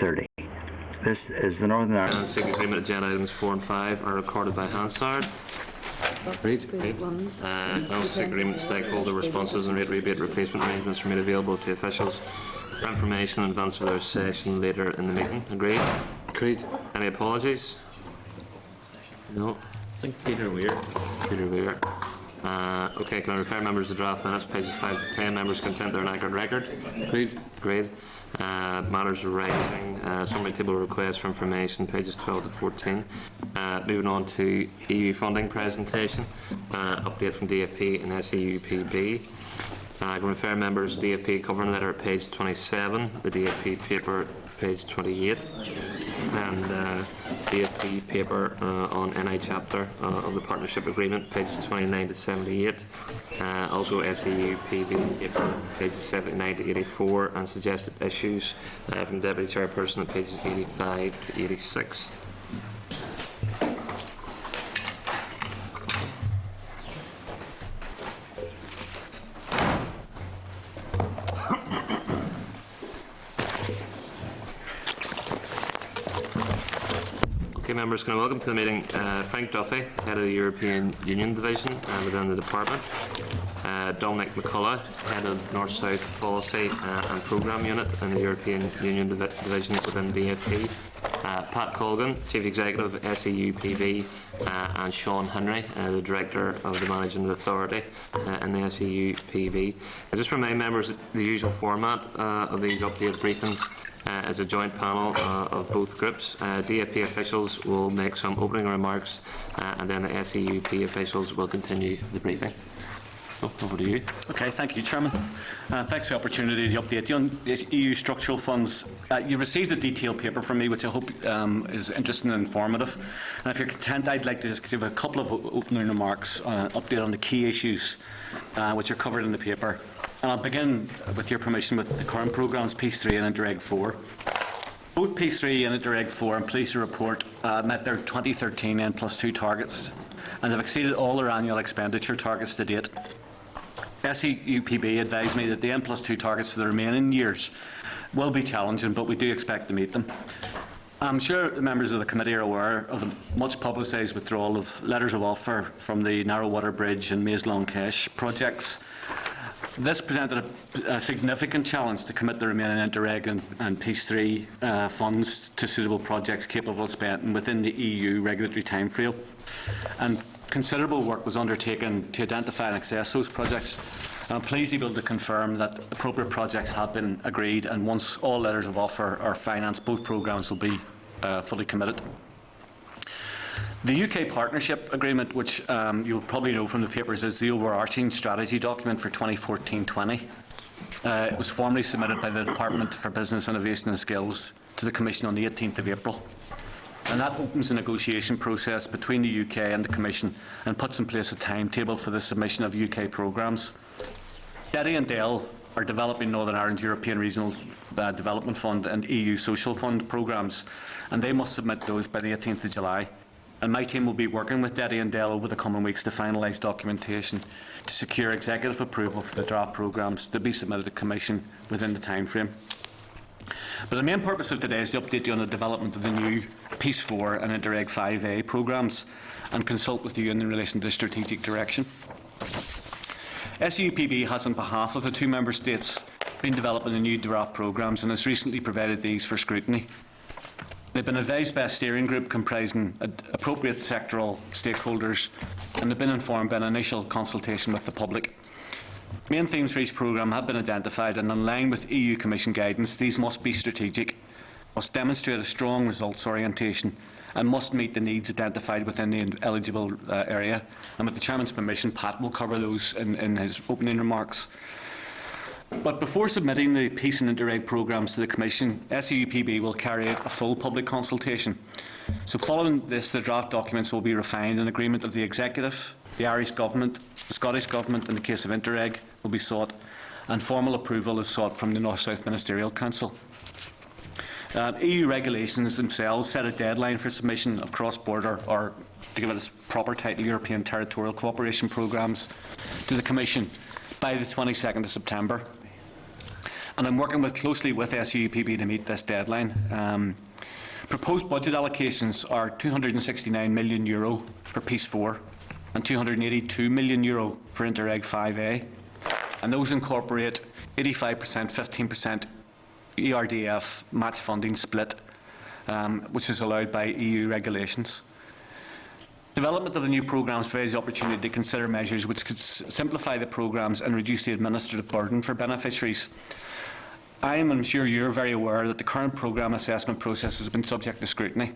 30. This is the Northern Ireland Handshake Agreement. Agenda items 4 and 5 are recorded by Hansard. Read. Handshake Agreement stakeholder responses and rate rebate replacement arrangements are made available to officials for information in advance of their session later in the meeting. Agreed? Agreed. Any apologies? No. I think Peter Weir. Peter Weir. Okay, can I refer members to draft minutes, pages 5 to 10? Members content they're an accurate record. Agreed. Great. Matters arising, summary table requests for information, pages 12 to 14. Moving on to EU funding presentation, update from DFP and SEUPB. I can refer members to DFP covering letter at page 27, the DFP paper page 28, and DFP paper on NI chapter of the partnership agreement, pages 29 to 78. Also SEUPB paper, pages 79 to 84, and suggested issues from Deputy Chairperson at pages 85 to 86. Members, can I welcome to the meeting Frank Duffy, Head of the European Union Division within the Department, Dominic McCullough, Head of North-South Policy and Programme Unit in the European Union Division within DFP, Pat Colgan, Chief Executive of SEUPB, and Sean Henry, the Director of the Managing Authority in the SEUPB. I just remind members that the usual format of these update briefings is a joint panel of both groups. DFP officials will make some opening remarks and then the SEUP officials will continue the briefing. Over to you. Okay, thank you, Chairman. Thanks for the opportunity to update you on EU structural funds. You received a detailed paper from me, which I hope is interesting and informative. And if you're content, I'd like to just give a couple of opening remarks, update on the key issues which are covered in the paper. And I'll begin, with your permission, with the current programmes, Peace 3 and Interreg 4. Both Peace 3 and Interreg 4, I'm pleased to report, met their 2013 N+2 targets and have exceeded all their annual expenditure targets to date. SEUPB advised me that the N+2 targets for the remaining years will be challenging, but we do expect to meet them. I'm sure the members of the committee are aware of the much publicised withdrawal of letters of offer from the Narrowwater Bridge and Maze Long Kesh projects. This presented a significant challenge to commit the remaining Interreg and Peace 3 funds to suitable projects capable of spending within the EU regulatory timeframe. And considerable work was undertaken to identify and access those projects. I'm pleased to be able to confirm that appropriate projects have been agreed, and once all letters of offer are financed, both programmes will be fully committed. The UK Partnership Agreement, which you'll probably know from the papers, is the overarching strategy document for 2014-20. It was formally submitted by the Department for Business, Innovation and Skills to the Commission on the 18th of April. And that opens a negotiation process between the UK and the Commission and puts in place a timetable for the submission of UK programmes. Derry and Dale are developing Northern Ireland's European Regional Development Fund and EU Social Fund programmes, and they must submit those by the 18th of July. And my team will be working with Derry and Dale over the coming weeks to finalise documentation to secure executive approval for the draft programmes to be submitted to the Commission within the timeframe. But the main purpose of today is to update you on the development of the new Peace 4 and Interreg 5A programmes and consult with you in relation to the strategic direction. SEUPB has, on behalf of the two Member States, been developing the new draft programmes and has recently provided these for scrutiny. They've been advised by a steering group comprising appropriate sectoral stakeholders and have been informed by an initial consultation with the public. Main themes for each programme have been identified, and in line with EU Commission guidance, these must be strategic, must demonstrate a strong results orientation and must meet the needs identified within the eligible area. And with the Chairman's permission, Pat will cover those in his opening remarks. But before submitting the Peace and Interreg programmes to the Commission, SEUPB will carry out a full public consultation. So following this, the draft documents will be refined and agreement of the Executive, the Irish Government, the Scottish Government in the case of Interreg will be sought, and formal approval is sought from the North-South Ministerial Council. EU regulations themselves set a deadline for submission of cross-border, or to give it its proper title, European Territorial Cooperation programmes to the Commission by the 22nd of September. and I'm working closely with SEUPB to meet this deadline. Proposed budget allocations are €269 million for Piece 4 and €282 million for Interreg 5A, and those incorporate 85%, 15% ERDF match funding split, which is allowed by EU regulations. Development of the new programmes provides the opportunity to consider measures which could simplify the programmes and reduce the administrative burden for beneficiaries. I am, I'm sure you're very aware, that the current programme assessment process has been subject to scrutiny.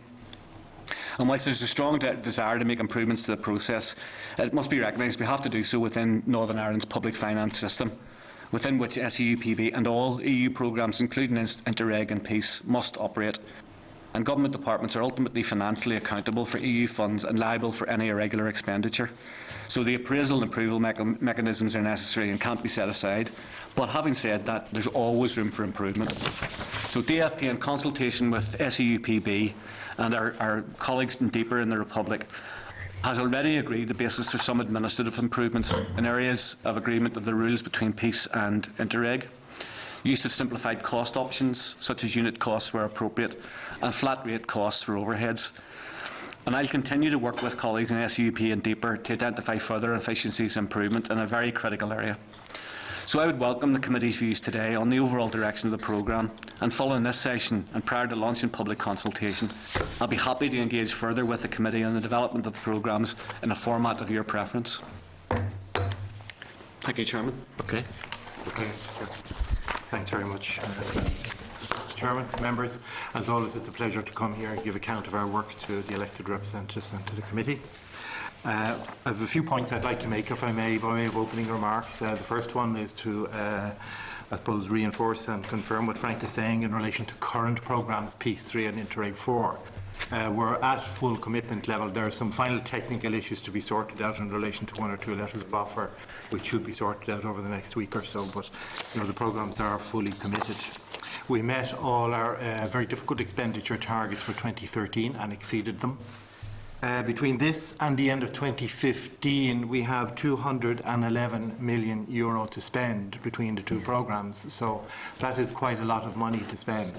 And whilst there's a strong desire to make improvements to the process, it must be recognised we have to do so within Northern Ireland's public finance system, within which SEUPB and all EU programmes, including Interreg and Peace, must operate. And government departments are ultimately financially accountable for EU funds and liable for any irregular expenditure. So the appraisal and approval mechanisms are necessary and can't be set aside. But having said that, there's always room for improvement. So DFP, in consultation with SEUPB and our colleagues in deeper in the Republic, has already agreed the basis for some administrative improvements in areas of agreement of the rules between Peace and Interreg. Use of simplified cost options, such as unit costs where appropriate, and flat rate costs for overheads. And I'll continue to work with colleagues in SEUP and deeper to identify further efficiencies and improvement in a very critical area. So I would welcome the committee's views today on the overall direction of the programme, and following this session and prior to launching public consultation, I'll be happy to engage further with the committee on the development of the programmes in a format of your preference. Thank you, Chairman. Okay. Thanks very much, Chairman, members. As always, it's a pleasure to come here and give account of our work to the elected representatives and to the committee. I have a few points I'd like to make, if I may, by way of opening remarks. The first one is to, I suppose, reinforce and confirm what Frank is saying in relation to current programmes, Piece 3 and Interreg 4. We're at full commitment level. There are some final technical issues to be sorted out in relation to one or two letters of offer, which should be sorted out over the next week or so, but the programmes are fully committed. We met all our very difficult expenditure targets for 2013 and exceeded them. Between this and the end of 2015, we have €211 million to spend between the two programmes, so that is quite a lot of money to spend.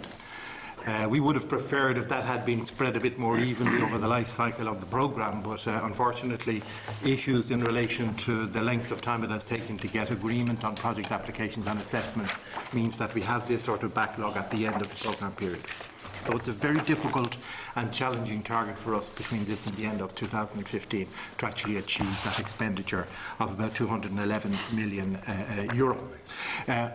We would have preferred if that had been spread a bit more evenly over the life cycle of the programme, but unfortunately issues in relation to the length of time it has taken to get agreement on project applications and assessments means that we have this sort of backlog at the end of the programme period. So it's a very difficult and challenging target for us between this and the end of 2015 to actually achieve that expenditure of about €211 million.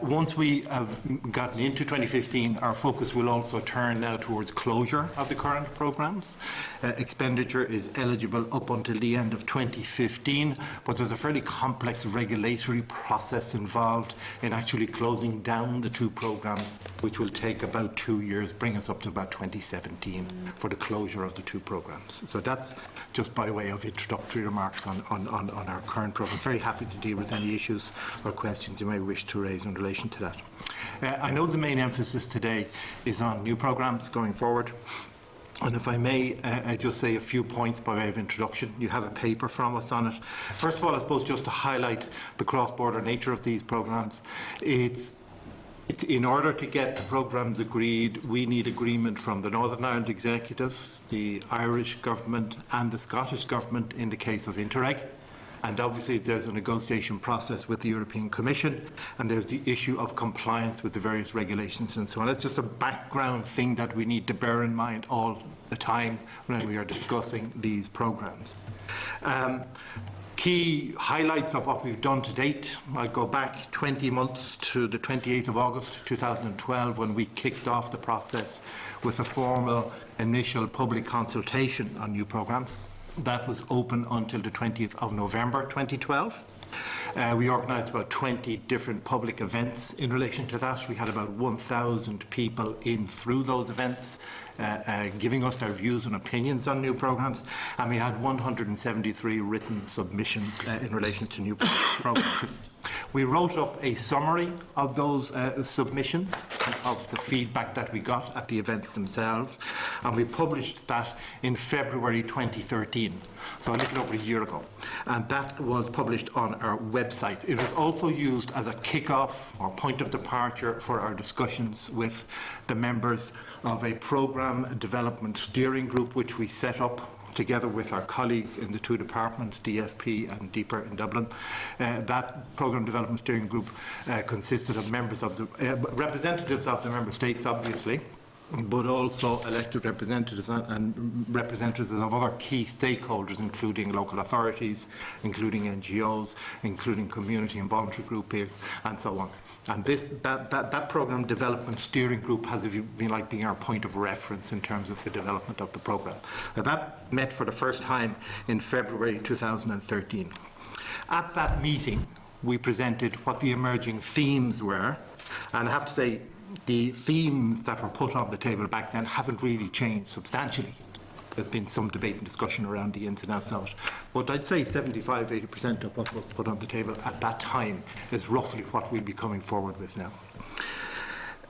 Once we have gotten into 2015, our focus will also turn now towards closure of the current programmes. Expenditure is eligible up until the end of 2015, but there's a fairly complex regulatory process involved in actually closing down the two programmes, which will take about 2 years, bring us up to about 2017 for the closure of the two programmes. So that's just by way of introductory remarks on our current programme. Very happy to deal with any issues or questions you may wish to raise in relation to that. I know the main emphasis today is on new programmes going forward. And if I may just say a few points by way of introduction. You have a paper from us on it. First of all, I suppose just to highlight the cross-border nature of these programmes. In order to get the programmes agreed, we need agreement from the Northern Ireland Executive, the Irish Government and the Scottish Government in the case of Interreg. And obviously there's a negotiation process with the European Commission, and there's the issue of compliance with the various regulations and so on. It's just a background thing that we need to bear in mind all the time when we are discussing these programmes. Key highlights of what we've done to date. I'll go back 20 months to the 28th of August 2012 when we kicked off the process with a formal initial public consultation on new programmes. That was open until the 20th of November 2012. We organised about 20 different public events in relation to that. We had about 1,000 people in through those events, giving us their views and opinions on new programmes, and we had 173 written submissions in relation to new programmes. We wrote up a summary of those submissions, of the feedback that we got at the events themselves, and we published that in February 2013, so a little over a year ago. And that was published on our website. It was also used as a kick-off or point of departure for our discussions with the members of a programme development steering group which we set up together with our colleagues in the two departments, DFP and DEPR in Dublin. That Programme Development Steering Group consisted of members of the representatives of the member states, obviously, but also elected representatives and representatives of other key stakeholders, including local authorities, including NGOs, including community and voluntary group here, and so on. And that Programme Development Steering Group has been like being our point of reference in terms of the development of the programme. That met for the first time in February 2013. At that meeting, we presented what the emerging themes were, and I have to say, the themes that were put on the table back then haven't really changed substantially. There's been some debate and discussion around the ins and outs of it. But I'd say 75–80% of what was put on the table at that time is roughly what we'll be coming forward with now.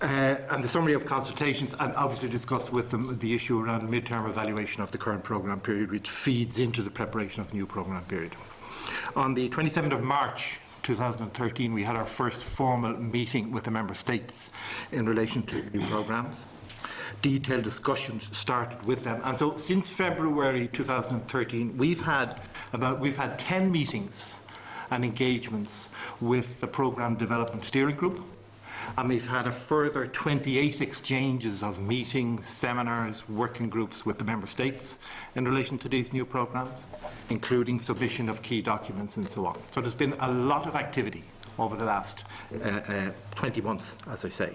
And the summary of consultations, and obviously discuss with them the issue around mid-term evaluation of the current programme period, which feeds into the preparation of the new programme period. On the 27th of March 2013, we had our first formal meeting with the member states in relation to new programmes. Detailed discussions started with them, and so since February 2013, we've had 10 meetings and engagements with the Programme Development Steering Group, and we've had a further 28 exchanges of meetings, seminars, working groups with the member states in relation to these new programmes, including submission of key documents and so on. So there's been a lot of activity over the last 20 months, as I say.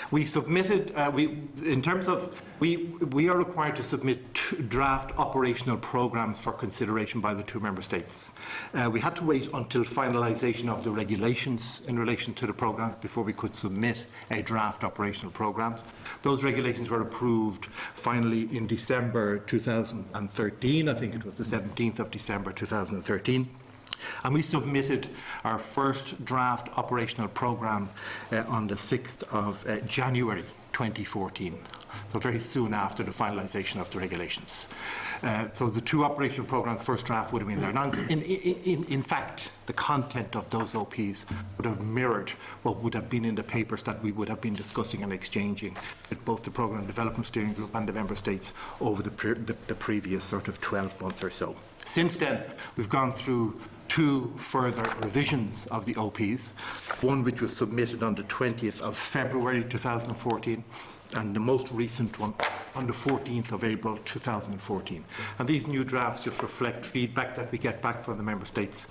We submitted, we are required to submit draft operational programmes for consideration by the two member states. We had to wait until finalisation of the regulations in relation to the programme before we could submit a draft operational programmes. Those regulations were approved finally in December 2013. I think it was the 17th of December 2013. And we submitted our first draft operational programme on the 6th of January 2014, so very soon after the finalisation of the regulations. So the two operational programmes, first draft would have been there. Now, in fact, the content of those OPs would have mirrored what would have been in the papers that we would have been discussing and exchanging with both the Programme Development Steering Group and the Member States over the previous sort of 12 months or so. Since then, we've gone through two further revisions of the OPs, one which was submitted on the 20th of February 2014, and the most recent one on the 14th of April 2014. And these new drafts just reflect feedback that we get back from the Member States.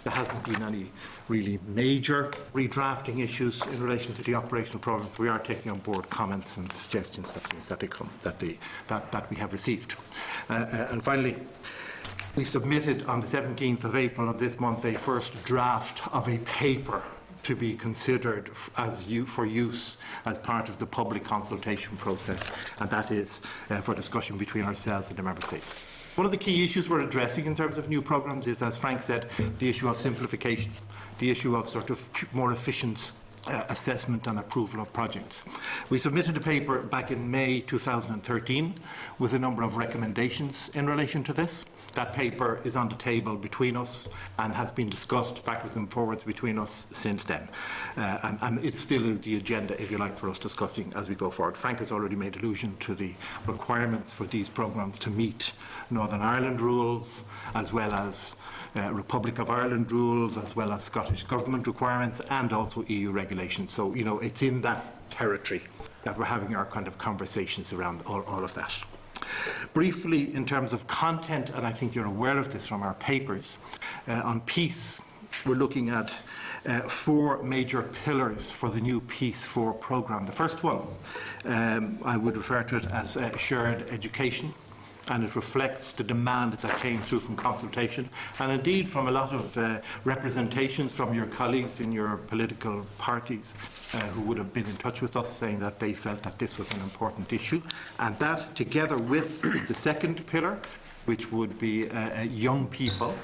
There hasn't been any really major redrafting issues in relation to the operational programme. We are taking on board comments and suggestions that we have received. And finally, we submitted on the 17th of April of this month a first draft of a paper to be considered for use as part of the public consultation process, and that is for discussion between ourselves and the Member States. One of the key issues we're addressing in terms of new programmes is, as Frank said, the issue of simplification, the issue of sort of more efficient assessment and approval of projects. We submitted a paper back in May 2013 with a number of recommendations in relation to this. That paper is on the table between us and has been discussed backwards and forwards between us since then. And it still is the agenda, if you like, for us discussing as we go forward. Frank has already made allusion to the requirements for these programmes to meet Northern Ireland rules, as well as Republic of Ireland rules, as well as Scottish Government requirements, and also EU regulations. So, you know, it's in that territory that we're having our kind of conversations around all of that. Briefly, in terms of content, and I think you're aware of this from our papers, on peace, we're looking at four major pillars for the new Peace 4 programme. The first one, I would refer to it as shared education, and it reflects the demand that came through from consultation, and indeed from a lot of representations from your colleagues in your political parties who would have been in touch with us saying that they felt that this was an important issue. And that, together with the second pillar, which would be young people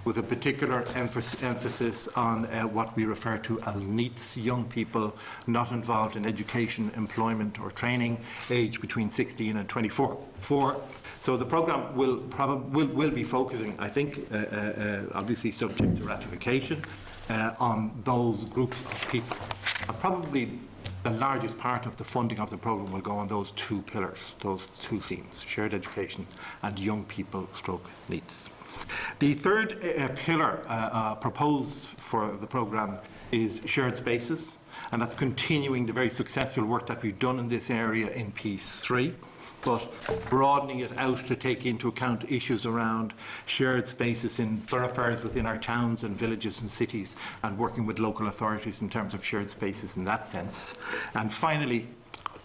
with a particular emphasis on what we refer to as NEETs, young people not involved in education, employment or training, aged between 16 and 24. So the programme will be focusing, I think, obviously subject to ratification, on those groups of people. And probably the largest part of the funding of the programme will go on those two pillars, those two themes, shared education and young people stroke NEETs. The third pillar proposed for the programme is shared spaces, and that's continuing the very successful work that we've done in this area in Piece 3, but broadening it out to take into account issues around shared spaces in thoroughfares within our towns and villages and cities, and working with local authorities in terms of shared spaces in that sense. And finally,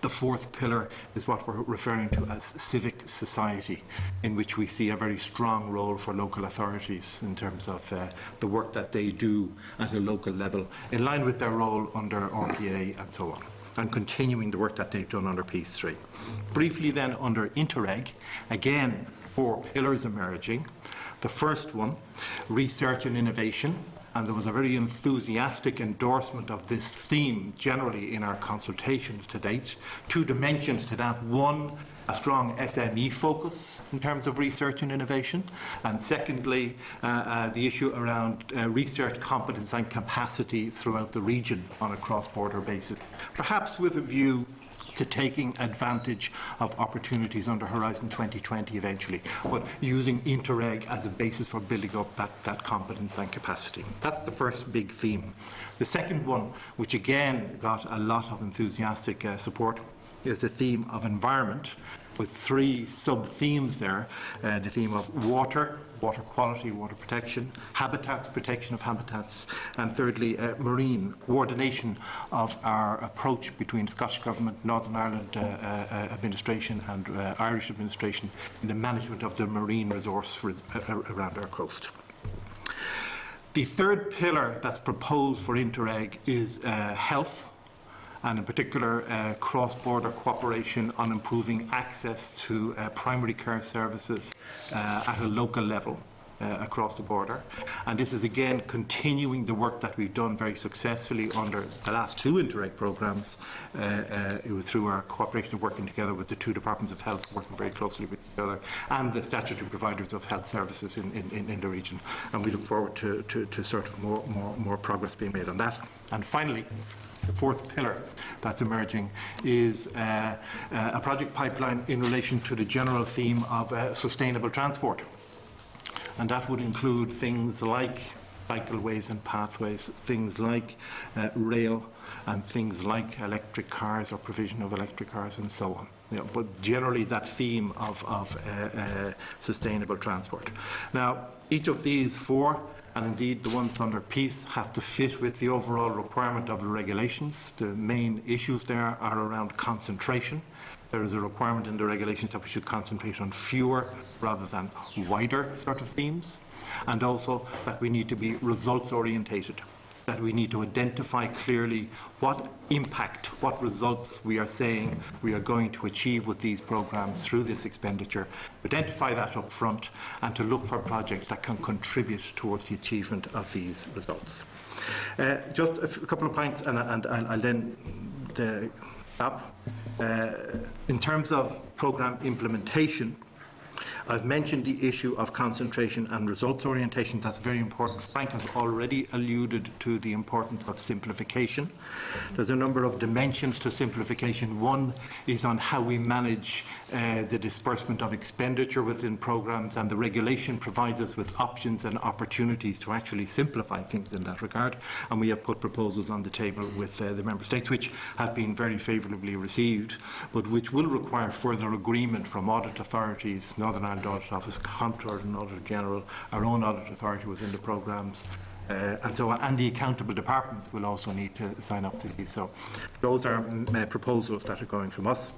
the fourth pillar is what we're referring to as civic society, in which we see a very strong role for local authorities in terms of the work that they do at a local level, in line with their role under RPA and so on, and continuing the work that they've done under Piece 3. Briefly then, under Interreg, again, 4 pillars emerging. The first one, research and innovation, and there was a very enthusiastic endorsement of this theme generally in our consultations to date. 2 dimensions to that. One, a strong SME focus in terms of research and innovation, and secondly, the issue around research competence and capacity throughout the region on a cross-border basis, perhaps with a view to taking advantage of opportunities under Horizon 2020 eventually, but using Interreg as a basis for building up that competence and capacity. That's the first big theme. The second one, which again got a lot of enthusiastic support, is the theme of environment, with 3 sub-themes there. The theme of water, water quality, water protection, habitats, protection of habitats, and thirdly, marine, coordination of our approach between the Scottish Government, Northern Ireland administration and Irish administration in the management of the marine resource around our coast. The third pillar that's proposed for Interreg is health, and in particular cross-border cooperation on improving access to primary care services at a local level across the border. And this is again continuing the work that we've done very successfully under the last 2 Interreg programmes through our cooperation of working together with the 2 departments of health, working very closely with each other, and the statutory providers of health services in the region. And we look forward to sort of more progress being made on that. And finally, the fourth pillar that's emerging is a project pipeline in relation to the general theme of sustainable transport. And that would include things like cycleways and pathways, things like rail, and things like electric cars or provision of electric cars and so on. But generally that theme of sustainable transport. Now, each of these 4, and indeed the ones under Peace, have to fit with the overall requirement of the regulations. The main issues there are around concentration. There is a requirement in the regulations that we should concentrate on fewer rather than wider sort of themes, and also that we need to be results orientated, that we need to identify clearly what impact, what results we are saying we are going to achieve with these programmes through this expenditure, identify that up front, and to look for projects that can contribute towards the achievement of these results. Just a couple of points, and I'll then stop. In terms of programme implementation, I've mentioned the issue of concentration and results orientation. That's very important. Frank has already alluded to the importance of simplification. There's a number of dimensions to simplification. One is on how we manage the disbursement of expenditure within programmes, and the regulation provides us with options and opportunities to actually simplify things in that regard. And we have put proposals on the table with the Member States, which have been very favourably received, but which will require further agreement from audit authorities, Northern Ireland Audit Office, Comptroller and Auditor General, our own audit authority within the programmes, and so on, and the accountable departments will also need to sign up to these. So those are proposals that are going from us.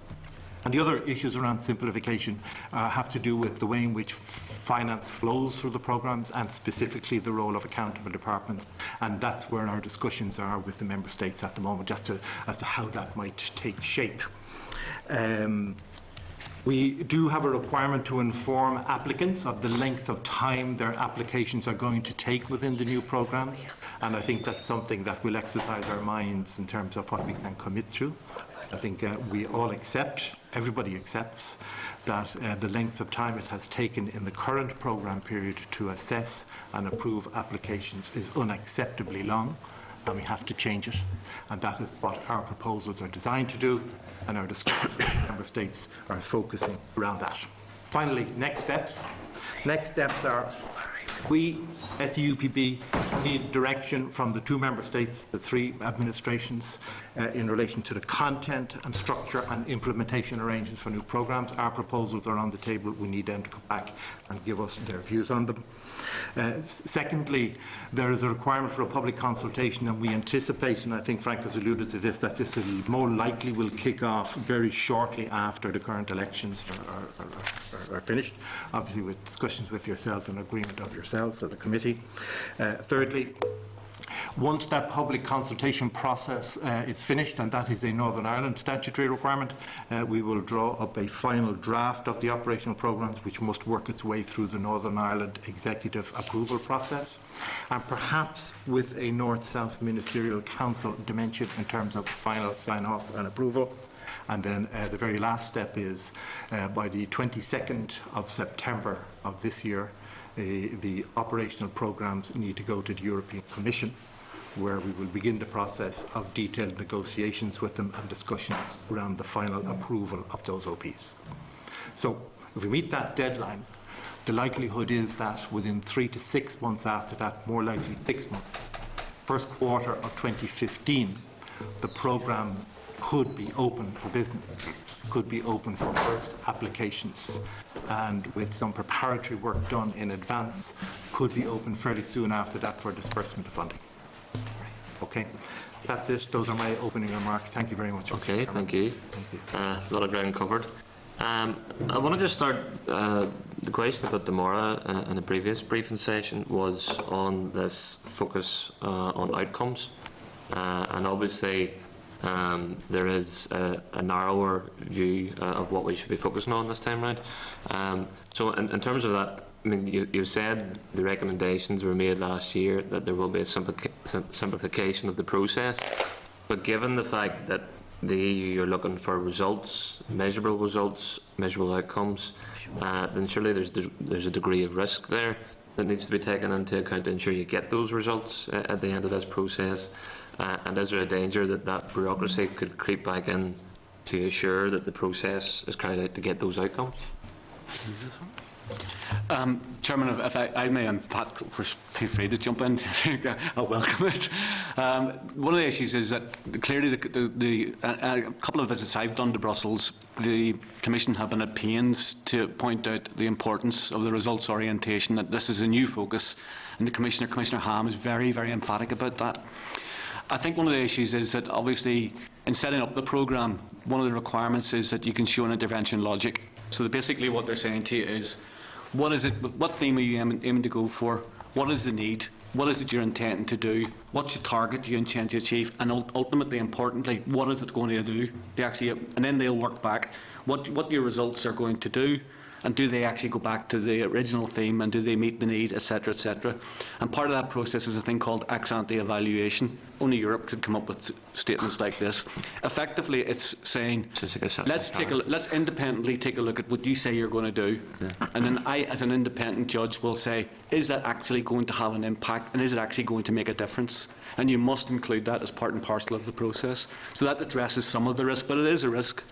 And the other issues around simplification have to do with the way in which finance flows through the programmes, and specifically the role of accountable departments. And that's where our discussions are with the Member States at the moment, as to how that might take shape. We do have a requirement to inform applicants of the length of time their applications are going to take within the new programmes, and I think that's something that will exercise our minds in terms of what we can commit to. I think we all accept, everybody accepts, that the length of time it has taken in the current programme period to assess and approve applications is unacceptably long, and we have to change it. And that is what our proposals are designed to do, and our discussions with Member States are focusing around that. Finally, next steps. Next steps are we, SEUPB, need direction from the 2 Member States, the 3 administrations, in relation to the content and structure and implementation arrangements for new programmes. Our proposals are on the table. We need them to come back and give us their views on them. Secondly, there is a requirement for a public consultation, and we anticipate, and I think Frank has alluded to this, that this will more likely will kick off very shortly after the current elections are finished, obviously with discussions with yourselves and agreement of yourselves as a committee. Thirdly, once that public consultation process is finished, and that is a Northern Ireland statutory requirement, we will draw up a final draft of the operational programmes, which must work its way through the Northern Ireland executive approval process, and perhaps with a North-South Ministerial Council dimension in terms of final sign-off and approval. And then the very last step is by the 22nd of September of this year, the operational programmes need to go to the European Commission, where we will begin the process of detailed negotiations with them and discussions around the final approval of those OPs. So if we meet that deadline, the likelihood is that within 3 to 6 months after that, more likely 6 months, first quarter of 2015, the programmes could be open for business, could be open for first applications, and with some preparatory work done in advance, could be open fairly soon after that for disbursement of funding. Okay, that's it. Those are my opening remarks. Thank you very much. Okay, thank you. A lot of ground covered. I want to just start, the question about Demora in the previous briefing session was on this focus on outcomes, and obviously there is a narrower view of what we should be focusing on this time around. So in terms of that, I mean, you said the recommendations were made last year that there will be a simplification of the process, but given the fact that the EU are looking for results, measurable outcomes, then surely there's a degree of risk there that needs to be taken into account to ensure you get those results at the end of this process. And is there a danger that that bureaucracy could creep back in to assure that the process is carried out to get those outcomes? Chairman, if I may, and Pat, feel free to jump in. I'll welcome it. One of the issues is that clearly a couple of visits I've done to Brussels, the Commission have been at pains to point out the importance of the results orientation, that this is a new focus, and the Commissioner Ham, is very, very emphatic about that. I think one of the issues is that obviously in setting up the programme, one of the requirements is that you can show an intervention logic. So basically what they're saying to you is, what theme are you aiming to go for? What is the need? What is it you're intending to do? What's your target you intend to achieve? And ultimately, importantly, what is it going to do? And then they'll work back what your results are going to do, and do they actually go back to the original theme, and do they meet the need, etc., etc. And part of that process is a thing called ex-ante evaluation. Only Europe could come up with statements like this. Effectively, it's saying, let's independently take a look at what you say you're going to do, and then I, as an independent judge, will say, is that actually going to have an impact, and is it actually going to make a difference? And you must include that as part and parcel of the process. So that addresses some of the risk, but it is a risk.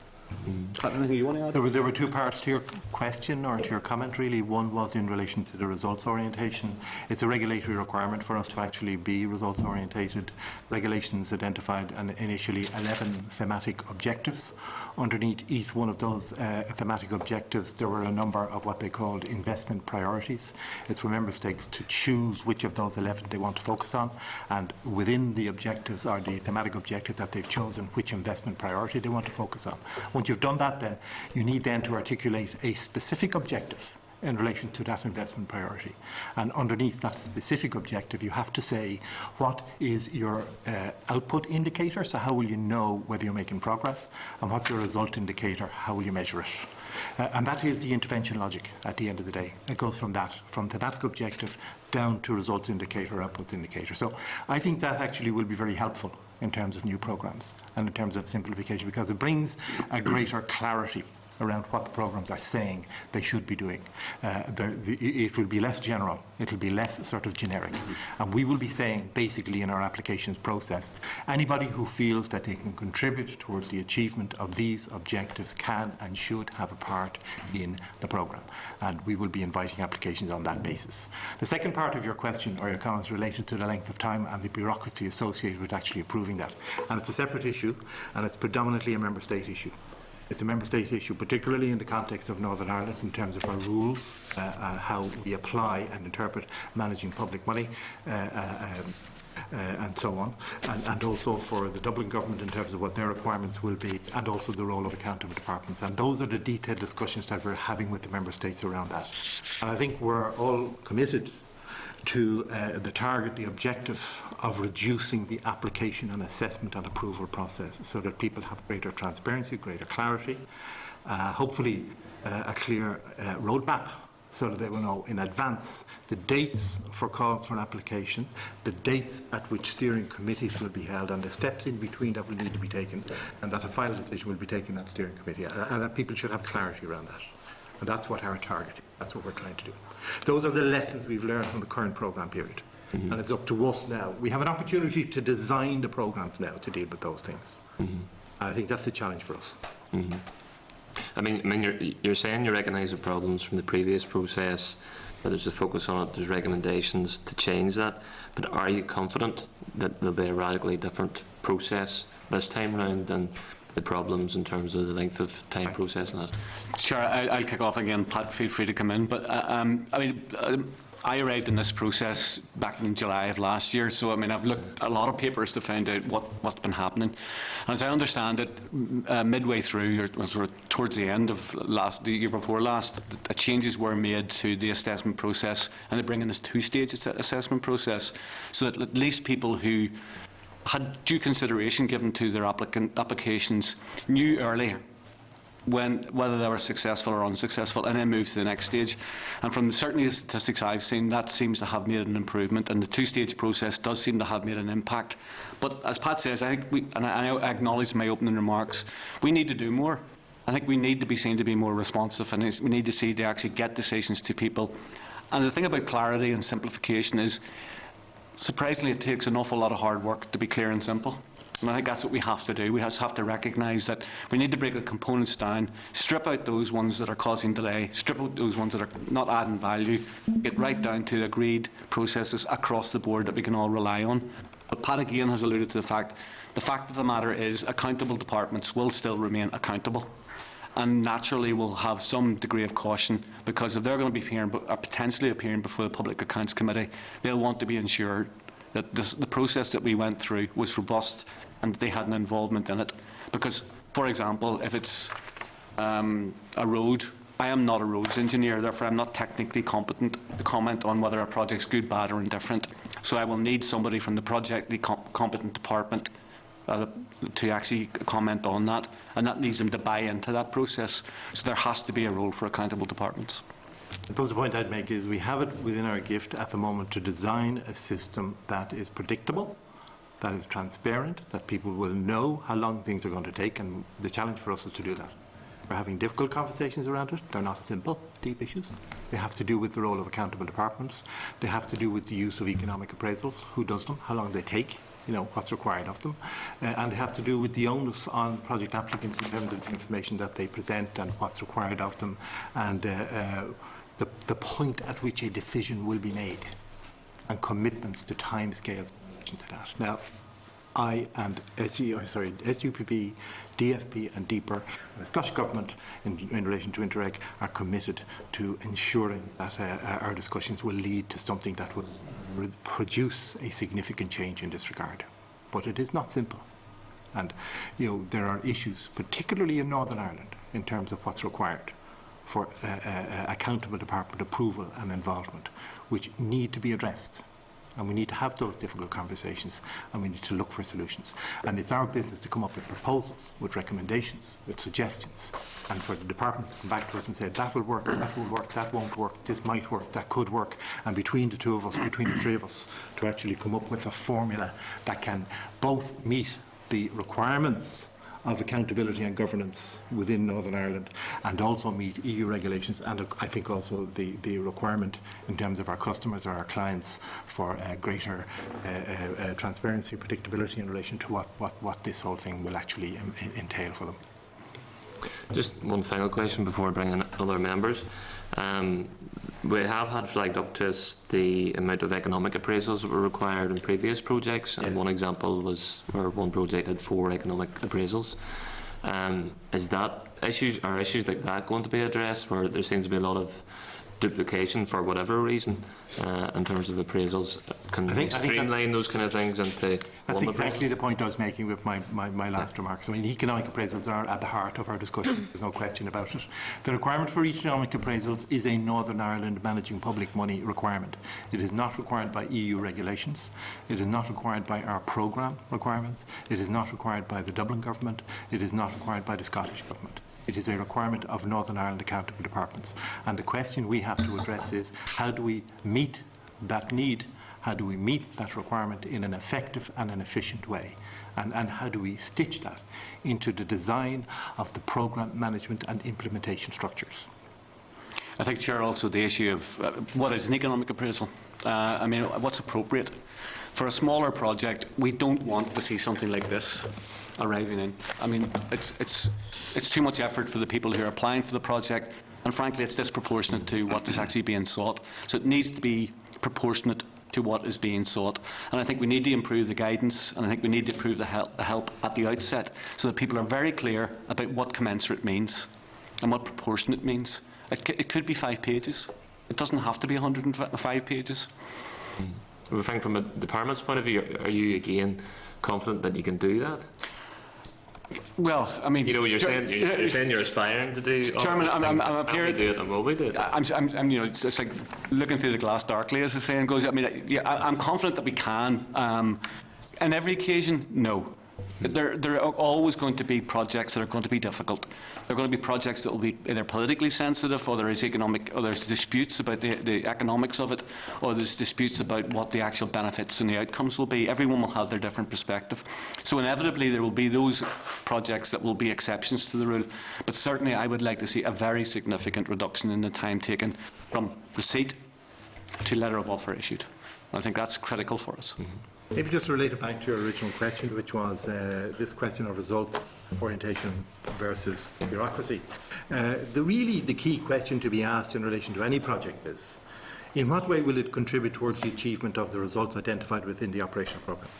Anything you want to add? There were 2 parts to your question, or to your comment really. One was in relation to the results orientation. It's a regulatory requirement for us to actually be results orientated. Regulations identified initially 11 thematic objectives. Underneath each one of those thematic objectives, there were a number of what they called investment priorities. It's for Member States to choose which of those 11 they want to focus on, and within the objectives, or the thematic objective that they've chosen, which investment priority they want to focus on. Once you've done that, then you need then to articulate a specific objective in relation to that investment priority. And underneath that specific objective, you have to say what is your output indicator, so how will you know whether you're making progress, and what's your result indicator, how will you measure it. And that is the intervention logic at the end of the day. It goes from thematic objective down to results indicator, outputs indicator. So I think that actually will be very helpful in terms of new programs and in terms of simplification, because it brings a greater clarity around what the programs are saying they should be doing. It will be less general, it will be less sort of generic. And we will be saying, basically, in our applications process, anybody who feels that they can contribute towards the achievement of these objectives can and should have a part in the programme. And we will be inviting applications on that basis. The second part of your question or your comments related to the length of time and the bureaucracy associated with actually approving that. And it's a separate issue, and it's predominantly a member state issue. It's a member state issue, particularly in the context of Northern Ireland, in terms of our rules, how we apply and interpret managing public money, and so on, and also for the Dublin government in terms of what their requirements will be, and also the role of accountable departments. And those are the detailed discussions that we're having with the member states around that. And I think we're all committed to the target, the objective of reducing the application and assessment and approval process, so that people have greater transparency, greater clarity, hopefully a clear roadmap, so that they will know in advance the dates for calls for an application, the dates at which steering committees will be held, and the steps in between that will need to be taken, and that a final decision will be taken at steering committee, and that people should have clarity around that. And that's what our target is. That's what we're trying to do. Those are the lessons we've learned from the current programme period. And it's up to us now. We have an opportunity to design the programmes now to deal with those things. And I think that's the challenge for us. I mean, you're saying you recognise the problems from the previous process, that there's a focus on it, there's recommendations to change that, but are you confident that there'll be a radically different process this time round than the problems in terms of the length of time processing that? Sure, I'll kick off again. Pat, feel free to come in. But I arrived in this process back in July of last year, so I've looked at a lot of papers to find out what's been happening. And as I understand it, midway through, or sort of towards the end of the year before last, changes were made to the assessment process, and they bring in this two-stage assessment process, so that at least people who had due consideration given to their applications knew earlier whether they were successful or unsuccessful, and then move to the next stage. And from certainly the statistics I've seen, that seems to have made an improvement, and the two-stage process does seem to have made an impact. But as Pat says, I think I acknowledge in my opening remarks, we need to do more. I think we need to be seen to be more responsive, and we need to see to actually get decisions to people. And the thing about clarity and simplification is, surprisingly, it takes an awful lot of hard work to be clear and simple. And I think that's what we have to do. We have to recognise that we need to break the components down, strip out those ones that are causing delay, strip out those ones that are not adding value, get right down to agreed processes across the board that we can all rely on. But Pat again has alluded to the fact of the matter is accountable departments will still remain accountable, and naturally will have some degree of caution, because if they're going to be potentially appearing before the Public Accounts Committee, they'll want to be ensured that the process that we went through was robust and that they had an involvement in it. Because, for example, if it's a road, I am not a roads engineer, therefore I'm not technically competent to comment on whether a project's good, bad or indifferent. So I will need somebody from the competent department to actually comment on that, and that needs them to buy into that process. So there has to be a role for accountable departments. I suppose the point I'd make is we have it within our gift at the moment to design a system that is predictable, that is transparent, that people will know how long things are going to take, and the challenge for us is to do that. We're having difficult conversations around it. They're not simple, deep issues. They have to do with the role of accountable departments. They have to do with the use of economic appraisals, who does them, how long they take, what's required of them, and they have to do with the onus on project applicants in terms of the information that they present and what's required of them, and the point at which a decision will be made, and commitments to timescales in relation to that. Now, I and SUPP, DFP and DEPR, and the Scottish Government in relation to Interreg are committed to ensuring that our discussions will lead to something that will produce a significant change in this regard. But it is not simple. And there are issues, particularly in Northern Ireland, in terms of what's required for accountable department approval and involvement, which need to be addressed. And we need to have those difficult conversations, and we need to look for solutions. And it's our business to come up with proposals, with recommendations, with suggestions, and for the department to come back to us and say, that will work, that won't work, this might work, that could work. And between the two of us, between the three of us, to actually come up with a formula that can both meet the requirements of accountability and governance within Northern Ireland, and also meet EU regulations, and I think also the requirement in terms of our customers or our clients for greater transparency and predictability in relation to what this whole thing will actually entail for them. Just one final question before bringing other members. We have had flagged up to us the amount of economic appraisals that were required in previous projects, and yes. one example was where one project had 4 economic appraisals. Is that issues like that going to be addressed, where there seems to be a lot of duplication for whatever reason in terms of appraisals? Can we streamline those kind of things into That's one exactly the point I was making with my last remarks. I mean, economic appraisals are at the heart of our discussion. There's no question about it. The requirement for economic appraisals is a Northern Ireland managing public money requirement. It is not required by EU regulations. It is not required by our programme requirements. It is not required by the Dublin government. It is not required by the Scottish government. It is a requirement of Northern Ireland accountable departments. And the question we have to address is, how do we meet that need? How do we meet that requirement in an effective and an efficient way? And how do we stitch that into the design of the programme management and implementation structures? I think, Chair, also the issue of what is an economic appraisal. I mean, what's appropriate? For a smaller project, we don't want to see something like this arriving in. I mean, it's too much effort for the people who are applying for the project, and frankly, it's disproportionate to what is actually being sought. So it needs to be proportionate to what is being sought. And I think we need to improve the guidance, and I think we need to improve the help at the outset, so that people are very clear about what commensurate means and what proportionate means. It could be 5 pages. It doesn't have to be 105 pages. I think from a department's point of view, are you again confident that you can do that? Well, I mean, you know, you're saying you're aspiring to do. Chairman, I'm appearing. Do it, and will we do it? I'm you know, it's like looking through the glass darkly, as the saying goes. I mean, yeah, I'm confident that we can. On every occasion, no. There are always going to be projects that are going to be difficult. There are going to be projects that will be either politically sensitive, or there is there's disputes about the economics of it, or there's disputes about what the actual benefits and the outcomes will be. Everyone will have their different perspective. So inevitably there will be those projects that will be exceptions to the rule. But certainly I would like to see a very significant reduction in the time taken from receipt to letter of offer issued. I think that's critical for us. Maybe just to relate it back to your original question, which was this question of results orientation versus bureaucracy. The key question to be asked in relation to any project is, in what way will it contribute towards the achievement of the results identified within the operational programme?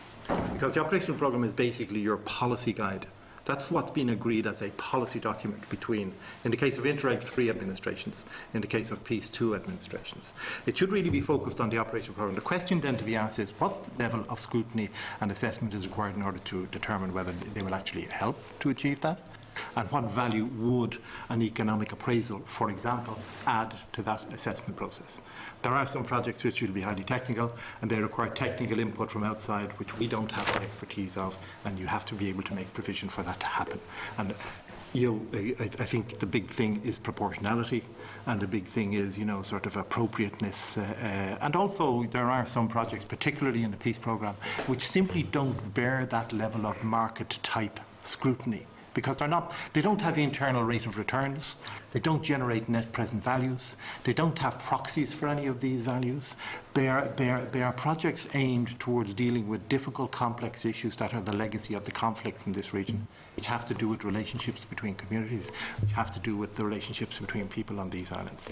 Because the operational programme is basically your policy guide. That's what's been agreed as a policy document between, in the case of Interreg 3 administrations, in the case of Peace 2 administrations. It should really be focused on the operational programme. The question then to be asked is, what level of scrutiny and assessment is required in order to determine whether they will actually help to achieve that? And what value would an economic appraisal, for example, add to that assessment process? There are some projects which will be highly technical, and they require technical input from outside, which we don't have the expertise of, and you have to be able to make provision for that to happen. And I think the big thing is proportionality, and the big thing is, sort of appropriateness. And also, there are some projects, particularly in the peace programme, which simply don't bear that level of market-type scrutiny, because they don't have the internal rate of returns, they don't generate net present values, they don't have proxies for any of these values. They are projects aimed towards dealing with difficult, complex issues that are the legacy of the conflict from this region, which have to do with relationships between communities, which have to do with the relationships between people on these islands.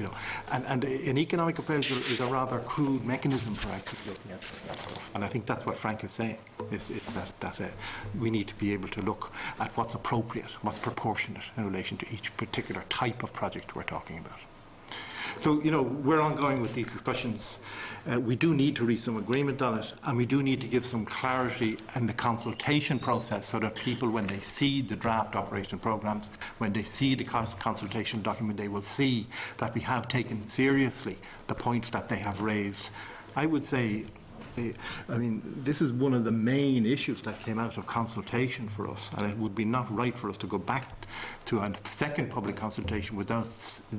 And an economic appraisal is a rather crude mechanism for actually looking at that. And I think that's what Frank is saying, is that we need to be able to look at what's appropriate, what's proportionate in relation to each particular type of project we're talking about. So, we're ongoing with these discussions. We do need to reach some agreement on it, and we do need to give some clarity in the consultation process so that people, when they see the draft operation programmes, when they see the consultation document, they will see that we have taken seriously the points that they have raised. I would say, this is one of the main issues that came out of consultation for us, and it would be not right for us to go back to a second public consultation without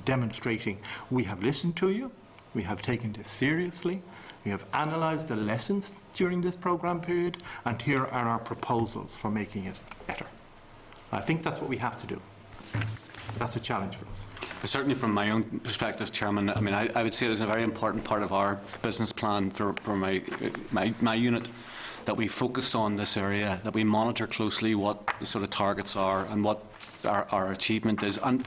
demonstrating we have listened to you, we have taken this seriously, we have analysed the lessons during this programme period, and here are our proposals for making it better. I think that's what we have to do. That's a challenge for us. Certainly from my own perspective, Chairman, I would say it is a very important part of our business plan for my unit, that we focus on this area, that we monitor closely what the sort of targets are and what our achievement is, and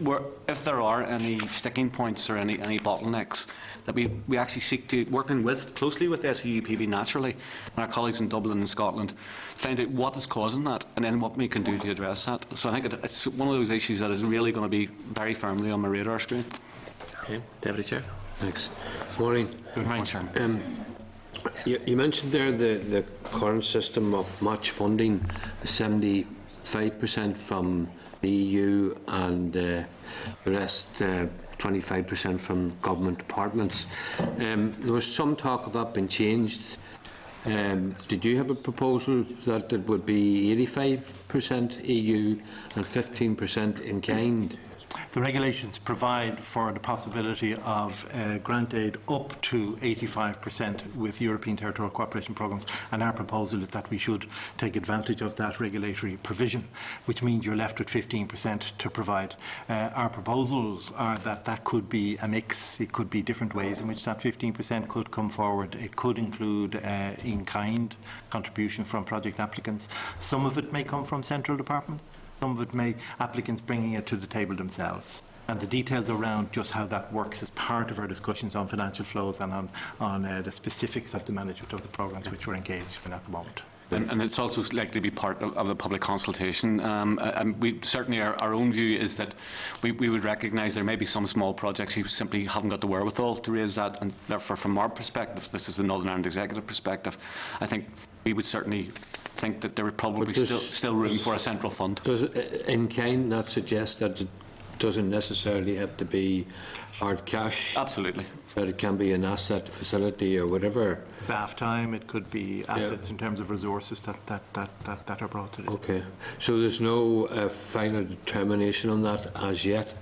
if there are any sticking points or any bottlenecks, that we actually seek to, working closely with SEUPB naturally and our colleagues in Dublin and Scotland, find out what is causing that and then what we can do to address that. So I think it's one of those issues that is really going to be very firmly on my radar screen. Okay, Deputy Chair. Thanks. Morning. Good morning, Chairman. You mentioned there the current system of match funding, 75% from the EU and the rest 25% from government departments. There was some talk of that being changed. Did you have a proposal that it would be 85% EU and 15% in kind? The regulations provide for the possibility of grant aid up to 85% with European territorial cooperation programmes, and our proposal is that we should take advantage of that regulatory provision, which means you're left with 15% to provide. Our proposals are that that could be a mix. It could be different ways in which that 15% could come forward. It could include in-kind contribution from project applicants. Some of it may come from central departments. Some of it may applicants bringing it to the table themselves. And the details around just how that works is part of our discussions on financial flows and on the specifics of the management of the programmes which we're engaged in at the moment. And it's also likely to be part of the public consultation. And we certainly, our own view is that we would recognise there may be some small projects who simply haven't got the wherewithal to raise that, and therefore, from our perspective, this is the Northern Ireland Executive perspective, I think we would certainly think that there would probably still room for a central fund. Does in kind not suggest that it doesn't necessarily have to be hard cash? Absolutely. But it can be an asset facility or whatever. Staff time, it could be assets in terms of resources that are brought to it. Okay. So there's no final determination on that as yet?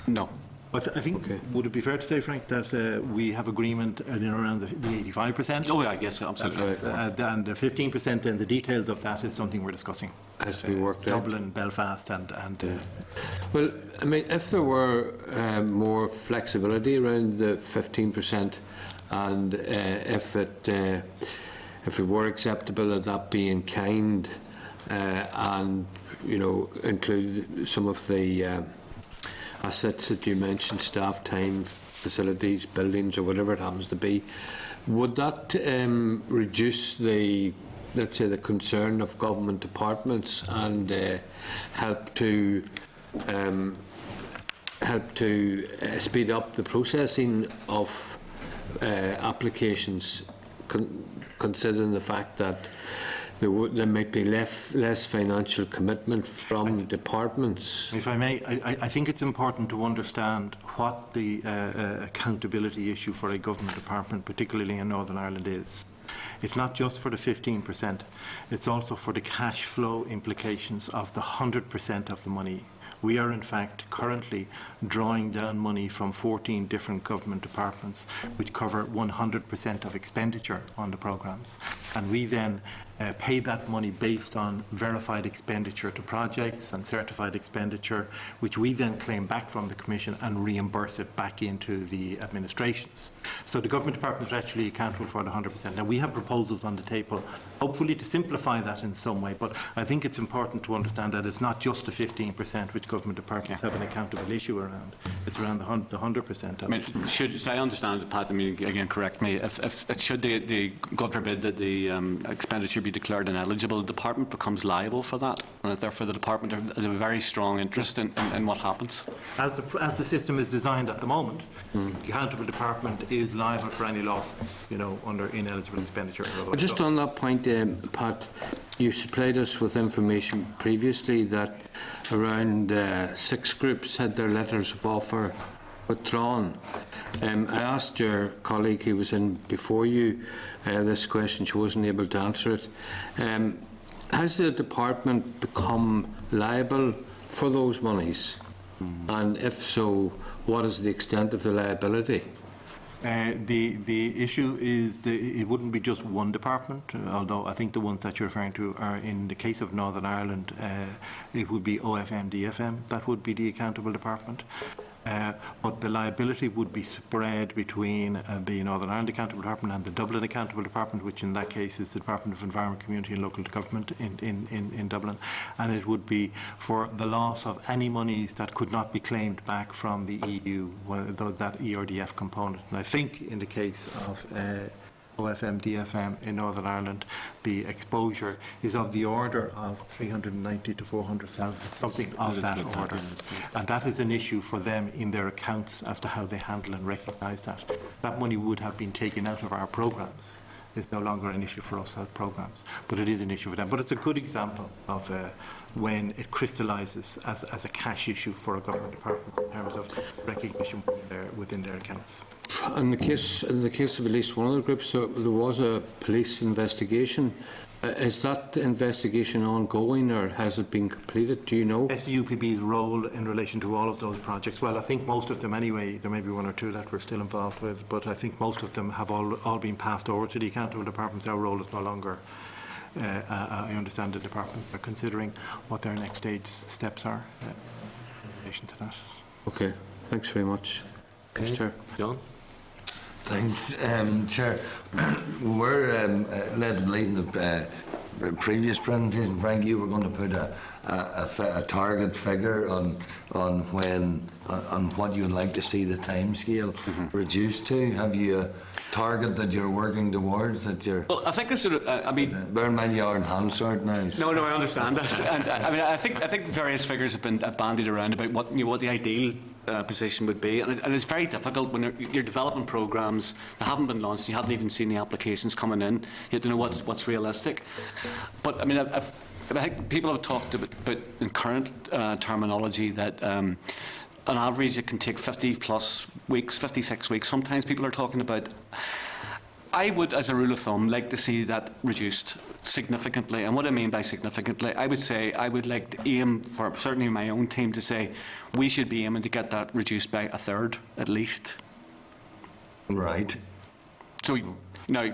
No. But I think, would it be fair to say, Frank, that we have agreement around the 85%? Oh, yeah, yes, absolutely. And the 15% and the details of that is something we're discussing. Has to be worked out. Dublin, Belfast and Well, if there were more flexibility around the 15% and if it were acceptable that be in kind and, include some of the assets that you mentioned, staff time, facilities, buildings, or whatever it happens to be, would that reduce the, let's say, the concern of government departments and help to speed up the processing of applications, considering the fact that there might be less financial commitment from departments? If I may, I think it's important to understand what the accountability issue for a government department, particularly in Northern Ireland, is. It's not just for the 15%, it's also for the cash flow implications of the 100% of the money. We are in fact currently drawing down money from 14 different government departments which cover 100% of expenditure on the programmes, and we then pay that money based on verified expenditure to projects and certified expenditure, which we then claim back from the Commission and reimburse it back into the administrations. So the government department is actually accountable for the 100%. Now we have proposals on the table, hopefully to simplify that in some way, but I think it's important to understand that it's not just the 15% which government departments have an accountable issue around. It's around the 100%. So I understand, Pat, again, correct me, if should the God forbid that the expenditure be declared ineligible, the department becomes liable for that, and therefore the department has a very strong interest in what happens. As the system is designed at the moment, the accountable department is liable for any losses, under ineligible expenditure. But just on that point, Pat, you supplied us with information previously that around 6 groups had their letters of offer withdrawn. I asked your colleague who was in before you this question. She wasn't able to answer it. Has the department become liable for those monies? And if so, what is the extent of the liability? The issue is it wouldn't be just one department, although I think the ones that you're referring to are, in the case of Northern Ireland, it would be OFM, DFM, that would be the accountable department. But the liability would be spread between the Northern Ireland Accountable Department and the Dublin Accountable Department, which in that case is the Department of Environment, Community and Local Government in Dublin. And it would be for the loss of any monies that could not be claimed back from the EU, that ERDF component. And I think in the case of OFM, DFM in Northern Ireland, the exposure is of the order of 390 to 400,000, something of that order. And that is an issue for them in their accounts as to how they handle and recognise that. That money would have been taken out of our programmes. It's no longer an issue for us as programmes, but it is an issue for them. But it's a good example of when it crystallises as a cash issue for a government department in terms of recognition within their accounts. In the case of at least one of the groups, there was a police investigation. Is that investigation ongoing, or has it been completed? Do you know? SUPB's role in relation to all of those projects, well, I think most of them anyway, there may be one or two that we're still involved with, but I think most of them have all been passed over to the accountable department. Our role is no longer. I understand the department are considering what their next stage steps are in relation to that. Okay, thanks very much. Okay. Chair. John? Thanks, Chair. We're led to believe in the previous presentation, Frank, you were going to put a target figure on what you'd like to see the timescale reduced to. Have you a target that you're working towards? Well, I think this sort of, bear in mind you are in Hansard now. No, I understand that. And I think various figures have been bandied around about what the ideal position would be, and it's very difficult when you're developing programmes that haven't been launched. You haven't even seen the applications coming in. You have to know what's realistic. But I think people have talked about in current terminology that on average it can take 50 plus weeks, 56 weeks. Sometimes people are talking about. I would, as a rule of thumb, like to see that reduced significantly. And what I mean by significantly, I would say I would like to aim for, certainly my own team, to say we should be aiming to get that reduced by a third at least. Right. So now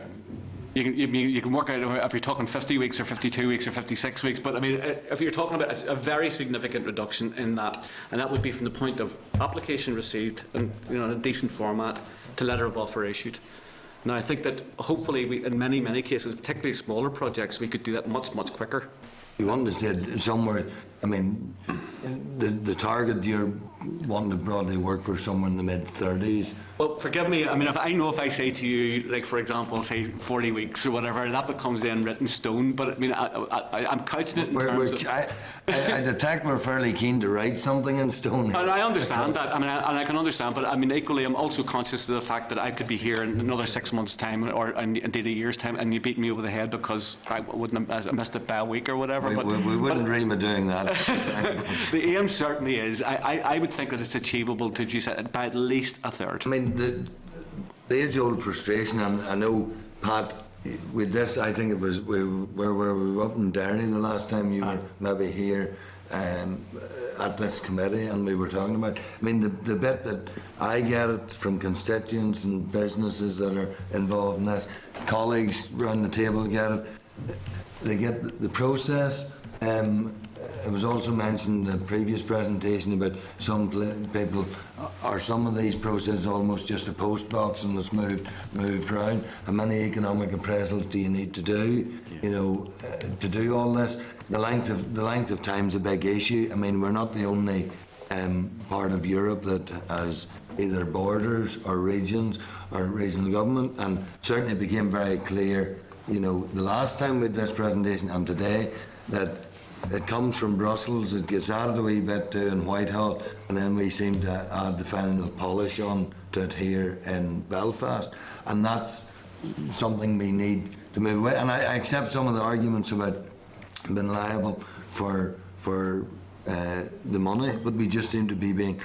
you can work out if you're talking 50 weeks or 52 weeks or 56 weeks. But I mean, if you're talking about a very significant reduction in that, and that would be from the point of application received and in a decent format to letter of offer issued. Now, I think that hopefully, in many cases, particularly smaller projects, we could do that much quicker. You want to say somewhere, I mean, the target you're wanting to broadly work for somewhere in the mid-30s. Well, forgive me, I mean, if I say to you, like, for example, say 40 weeks or whatever, that becomes then written stone. But, I mean, I'm couching it in terms of... I detect we're fairly keen to write something in stone. And I understand that, and I can understand, but, I mean, equally, I'm also conscious of the fact that I could be here in another 6 months' time, or indeed a year's time, and you beat me over the head because I missed it by a week or whatever. We wouldn't dream of doing that. The aim certainly is. I would think that it's achievable to reduce it by at least a third. I mean, the age-old frustration, and I know, Pat, with this, I think it was, we were up in Derry the last time you were maybe here at this committee, and we were talking about, I mean, the bit that I get it from constituents and businesses that are involved in this, colleagues around the table get it, they get the process. It was also mentioned in the previous presentation about some people, or some of these processes almost just a post box and it's moved around. How many economic appraisals do you need to do, to do all this? The length of time is a big issue. I mean, we're not the only part of Europe that has either borders or regions or regional government, and certainly it became very clear you know, the last time we did this presentation and today, that it comes from Brussels, it gets added a wee bit to in Whitehall, and then we seem to add the final polish on to it here in Belfast. And that's something we need to move away. And I accept some of the arguments about being liable for the money, but we just seem to be being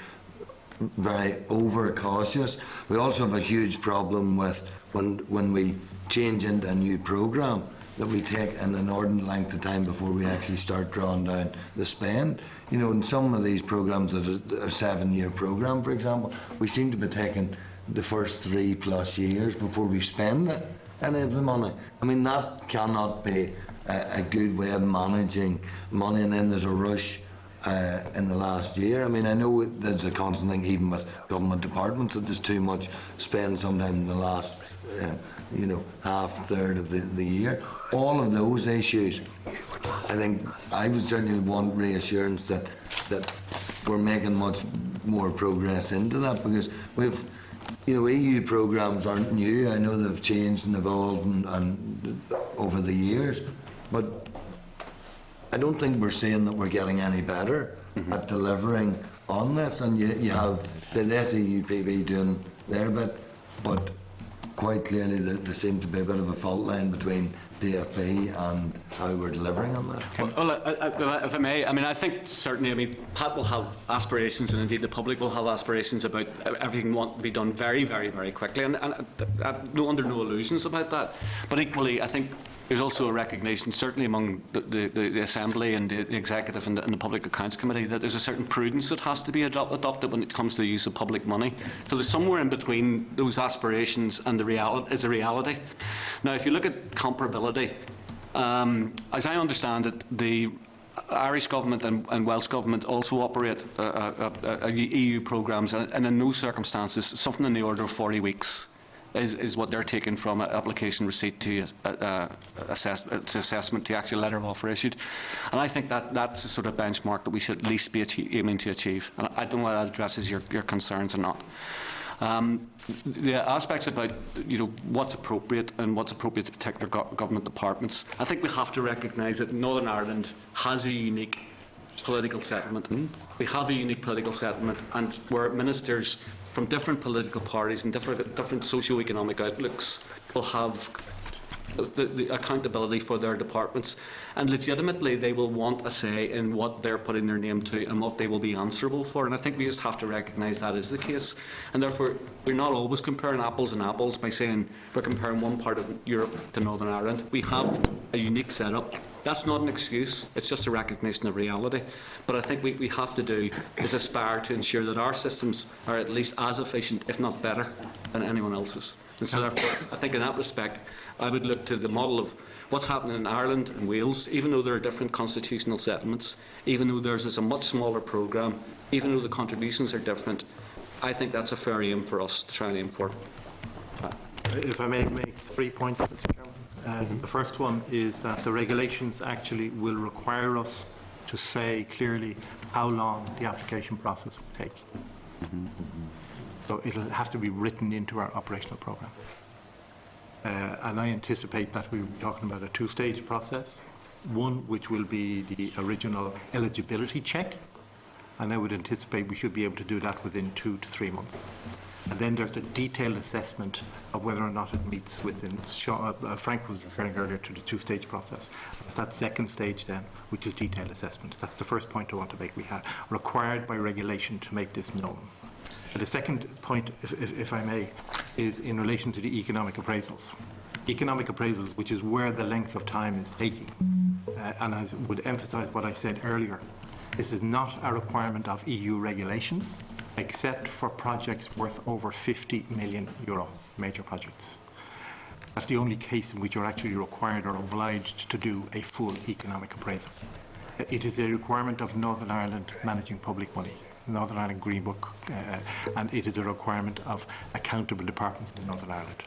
very over-cautious. We also have a huge problem with when we change into a new programme, that we take an inordinate length of time before we actually start drawing down the spend. You know, in some of these programmes, that are a 7-year programme, for example, we seem to be taking the first 3+ years before we spend any of the money. I mean, that cannot be a good way of managing money, and then there's a rush in the last year. I mean, I know there's a constant thing, even with government departments, that there's too much spend sometimes in the last you know, half-third of the year. All of those issues, I think I would certainly want reassurance that we're making much more progress into that, because we've, you know, EU programmes aren't new. I know they've changed and evolved and over the years, but I don't think we're saying that we're getting any better at delivering on this. And you have the SEUPB doing their bit, but quite clearly there seems to be a bit of a fault line between DFP and how we're delivering on that. Well, if I may, I mean, I think certainly, I mean, Pat will have aspirations, and indeed the public will have aspirations about everything want to be done very, very, very quickly, and under no illusions about that. But equally, I think there's also a recognition, certainly among the Assembly and the Executive and the Public Accounts Committee, that there's a certain prudence that has to be adopted when it comes to the use of public money. So there's somewhere in between those aspirations and the reality is a reality. Now, if you look at comparability, as I understand it, the Irish government and Welsh government also operate EU programmes, and in those circumstances, something in the order of 40 weeks. Is what they're taking from an application receipt to assessment to actually letter of offer issued. And I think that's a sort of benchmark that we should at least be aiming to achieve. And I don't know whether that addresses your concerns or not. The aspects about, you know, what's appropriate and what's appropriate to particular government departments, I think we have to recognise that Northern Ireland has a unique political settlement. We have a unique political settlement, and where ministers from different political parties and different socio-economic outlooks will have the accountability for their departments, and legitimately they will want a say in what they're putting their name to and what they will be answerable for. And I think we just have to recognise that is the case, and therefore we're not always comparing apples and apples by saying we're comparing one part of Europe to Northern Ireland. We have a unique setup. That's not an excuse, it's just a recognition of reality. But I think we have to do is aspire to ensure that our systems are at least as efficient, if not better, than anyone else's. And so therefore, I think in that respect, I would look to the model of what's happening in Ireland and Wales, even though there are different constitutional settlements, even though theirs is a much smaller programme, even though the contributions are different. I think that's a fair aim for us to try and aim for. If I may make 3 points, Mr. Chairman. The first one is that the regulations actually will require us to say clearly how long the application process will take. So it'll have to be written into our operational programme. And I anticipate that we'll be talking about a 2-stage process. One which will be the original eligibility check, and I would anticipate we should be able to do that within 2 to 3 months. And then there's the detailed assessment of whether or not it meets within. Frank was referring earlier to the 2-stage process. That second stage then, which is detailed assessment. That's the first point I want to make. We have required by regulation to make this known. And the second point, if I may, is in relation to the economic appraisals. Economic appraisals, which is where the length of time is taking. And I would emphasise what I said earlier. This is not a requirement of EU regulations, except for projects worth over €50 million, major projects. That's the only case in which you're actually required or obliged to do a full economic appraisal. It is a requirement of Northern Ireland managing public money, Northern Ireland Green Book, and it is a requirement of accountable departments in Northern Ireland.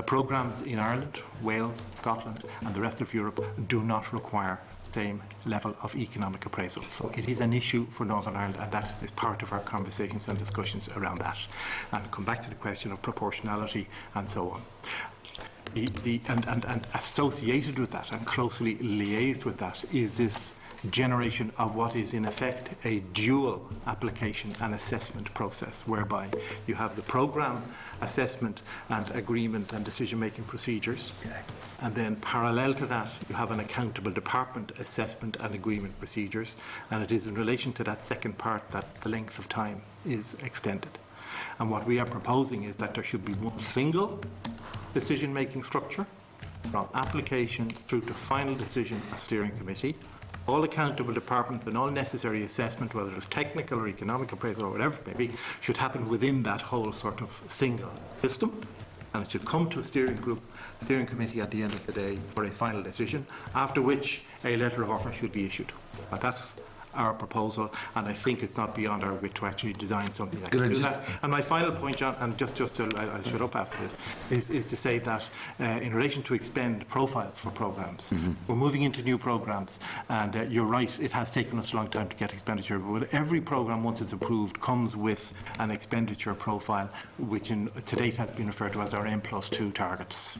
Programmes in Ireland, Wales, Scotland and the rest of Europe do not require same level of economic appraisal. So it is an issue for Northern Ireland, and that is part of our conversations and discussions around that. And come back to the question of proportionality and so on. and associated with that and closely liaised with that is this generation of what is in effect a dual application and assessment process, whereby you have the programme assessment and agreement and decision-making procedures, and then parallel to that you have an accountable department assessment and agreement procedures, and it is in relation to that second part that the length of time is extended. And what we are proposing is that there should be one single decision-making structure from application through to final decision of steering committee. All accountable departments and all necessary assessment, whether it's technical or economic appraisal or whatever it may be, should happen within that whole sort of single system, and it should come to a steering committee at the end of the day for a final decision, after which a letter of offer should be issued. But that's our proposal, and I think it's not beyond our wit to actually design something that can do that. And my final point, John, and just I'll shut up after this, is to say that in relation to expend profiles for programmes, we're moving into new programmes, and you're right, it has taken us a long time to get expenditure, but every programme, once it's approved, comes with an expenditure profile, which to date has been referred to as our N+2 targets.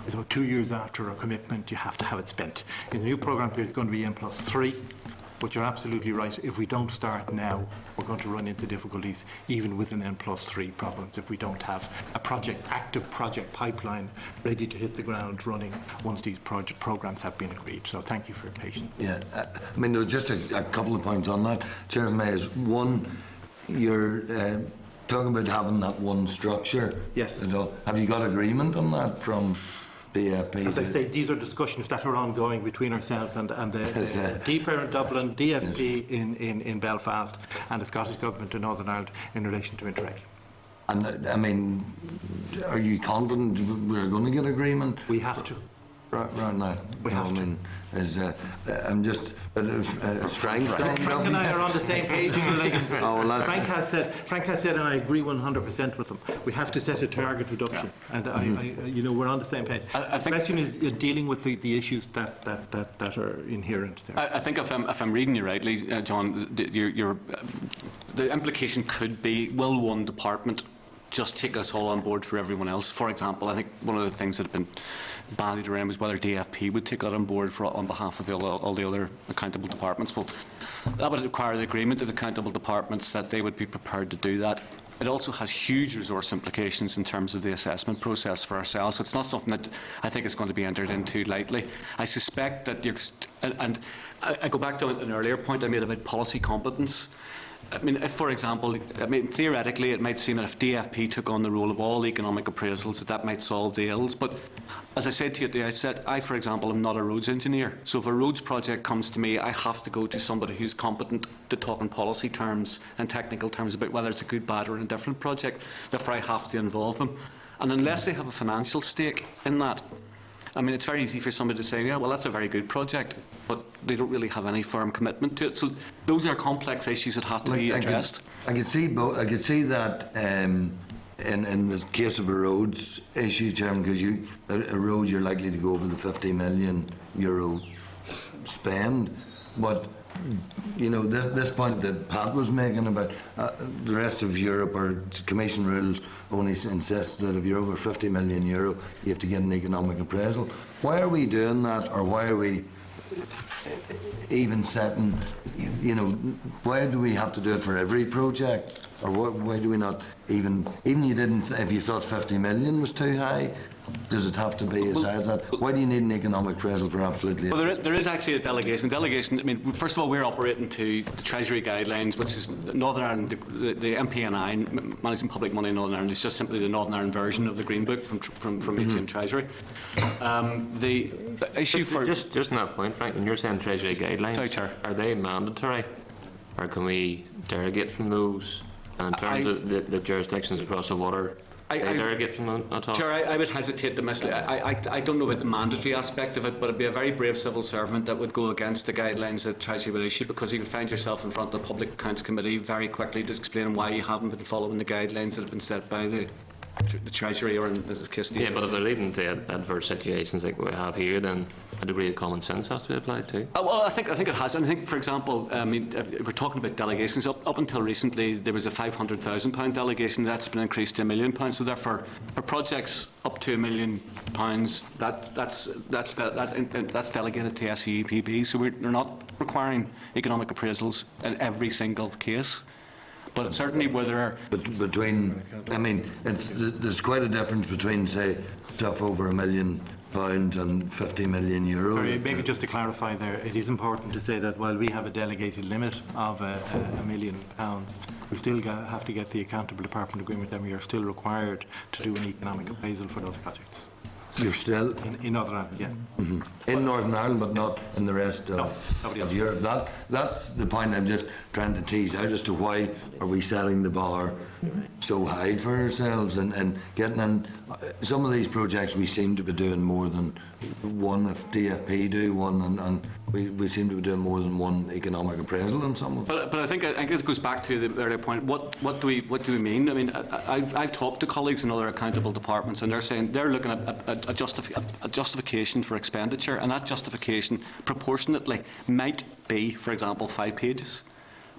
So 2 years after a commitment, you have to have it spent. In the new programme period, it's going to be N+3. But you're absolutely right. If we don't start now, we're going to run into difficulties, even with an N+3 problems, if we don't have a active project pipeline ready to hit the ground running once these programmes have been agreed. So thank you for your patience. Yeah, I mean, there was just a couple of points on that, Chairman Mayes. One, you're talking about having that one structure. Yes. Have you got agreement on that from DFP? As I say, these are discussions that are ongoing between ourselves and the DPER in Dublin, DFP in Belfast, and the Scottish Government in Northern Ireland in relation to Interreg. And I mean, are you confident we're going to get agreement? We have to. Right now. We have to. I'm just. Frank and I are on the same page in relation to it. Oh, well, Frank has said, and I agree 100% with him. We have to set a target reduction, and we're on the same page. The question is dealing with the issues that are inherent there. I think if I'm reading you rightly, John, the implication could be: will one department just take us all on board for everyone else? For example, I think one of the things that have been bandied around was whether DFP would take that on board on behalf of all the other accountable departments. Well, that would require the agreement of the accountable departments that they would be prepared to do that. It also has huge resource implications in terms of the assessment process for ourselves. So it's not something that I think is going to be entered into lightly. I suspect that and I go back to an earlier point I made about policy competence. I mean, if, for example, theoretically it might seem that if DFP took on the role of all economic appraisals, that might solve the ills. But as I said to you at the outset, I, for example, am not a roads engineer. So if a roads project comes to me, I have to go to somebody who's competent to talk in policy terms and technical terms about whether it's a good, bad or an indifferent project. Therefore, I have to involve them. And unless they have a financial stake in that, I mean, it's very easy for somebody to say, yeah, well, that's a very good project, but they don't really have any firm commitment to it. So those are complex issues that have to be addressed. I could see that in the case of a roads issue, Chairman, because a road you're likely to go over the €50 million spend, but this point that Pat was making about the rest of Europe, or Commission rules only insist that if you're over €50 million, you have to get an economic appraisal. Why are we doing that, or why are we even setting, why do we have to do it for every project? Or why do we not even you didn't, if you thought 50 million was too high, does it have to be as high as that? Why do you need an economic appraisal for absolutely? Well, there is actually a delegation. I mean, first of all, we're operating to the Treasury guidelines, which is Northern Ireland, the MPNI, Managing Public Money in Northern Ireland, is just simply the Northern Ireland version of the Green Book from HM Treasury. The issue for... Just on that point, Frank, when you're saying Treasury guidelines, Sorry, Chair. Are they mandatory, or can we derogate from those? And in terms of the jurisdictions across the water, I derogate from them at all? Chair, I would hesitate to mislead. I don't know about the mandatory aspect of it, but it'd be a very brave civil servant that would go against the guidelines that Treasury would issue, because you would find yourself in front of the Public Accounts Committee very quickly to explain why you haven't been following the guidelines that have been set by the the Treasury, or in this case, the Yeah, but if they're leading to adverse situations like we have here, then a degree of common sense has to be applied too. Well, I think it has. And I think, for example, I mean, if we're talking about delegations, up until recently there was a £500,000 delegation that's been increased to £1 million. So therefore, for projects up to £1 million, that's delegated to SEEPB. So they're not requiring economic appraisals in every single case. But certainly where there are... Between, I mean, there's quite a difference between, say, stuff over £1 million and 50 million euro. Sorry, maybe just to clarify there, it is important to say that while we have a delegated limit of £1 million, we still have to get the accountable department agreement, and we are still required to do an economic appraisal for those projects. You're still In Northern Ireland, yeah. in Northern Ireland, but not in the rest nobody of else. Europe. That's the point I'm just trying to tease out as to why are we setting the bar so high for ourselves and getting in. Some of these projects we seem to be doing more than one. If DFP do one, and we seem to be doing more than one economic appraisal in some of them. But I think it goes back to the earlier point. What do we mean? I mean, I've talked to colleagues in other accountable departments, and they're saying they're looking at a justification for expenditure, and that justification proportionately might be, for example, 5 pages.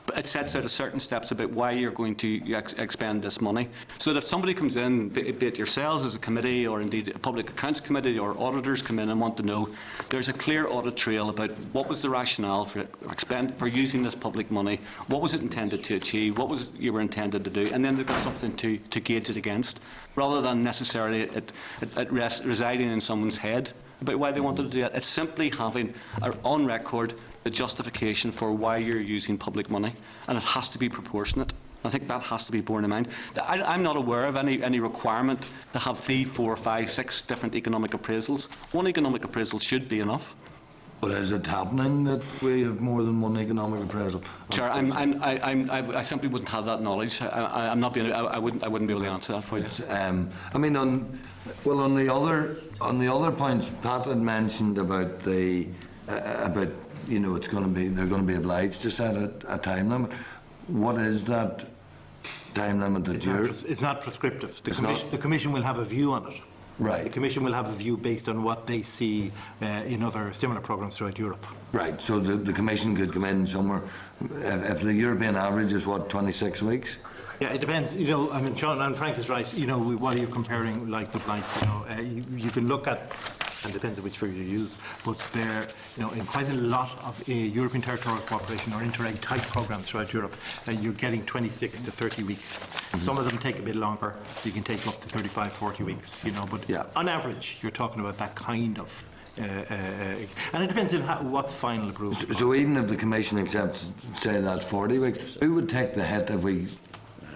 But it sets out a certain steps about why you're going to expend this money. So that if somebody comes in, be it yourselves as a committee, or indeed a public accounts committee, or auditors come in and want to know, there's a clear audit trail about what was the rationale for using this public money, what was it intended to achieve, what was you were intended to do, and then they've got something to gauge it against, rather than necessarily it residing in someone's head about why they wanted to do it. It's simply having on record the justification for why you're using public money, and it has to be proportionate. I think that has to be borne in mind. I'm not aware of any requirement to have 3, 4, 5, 6 different economic appraisals. One economic appraisal should be enough. But is it happening that we have more than one economic appraisal? Sure, I simply wouldn't have that knowledge. I wouldn't be able to answer that for you. I mean, on the other points, Pat had mentioned about it's going to be, they're going to be obliged to set a time limit. What is that time limit that It's not prescriptive. The Commission will have a view on it. Right. The Commission will have a view based on what they see in other similar programmes throughout Europe. Right, so the Commission could come in somewhere, if the European average is what, 26 weeks? Yeah, it depends. I mean, Sean and Frank is right. What are you comparing like with like? You can look at, and depends on which figure you use, but there, in quite a lot of European territorial cooperation or Interreg type programs throughout Europe, you're getting 26 to 30 weeks. Some of them take a bit longer. You can take up to 35, 40 weeks. But on average, you're talking about that kind of. And it depends on what's final approval. So even if the Commission accepts, say that's 40 weeks, who would take the hit if we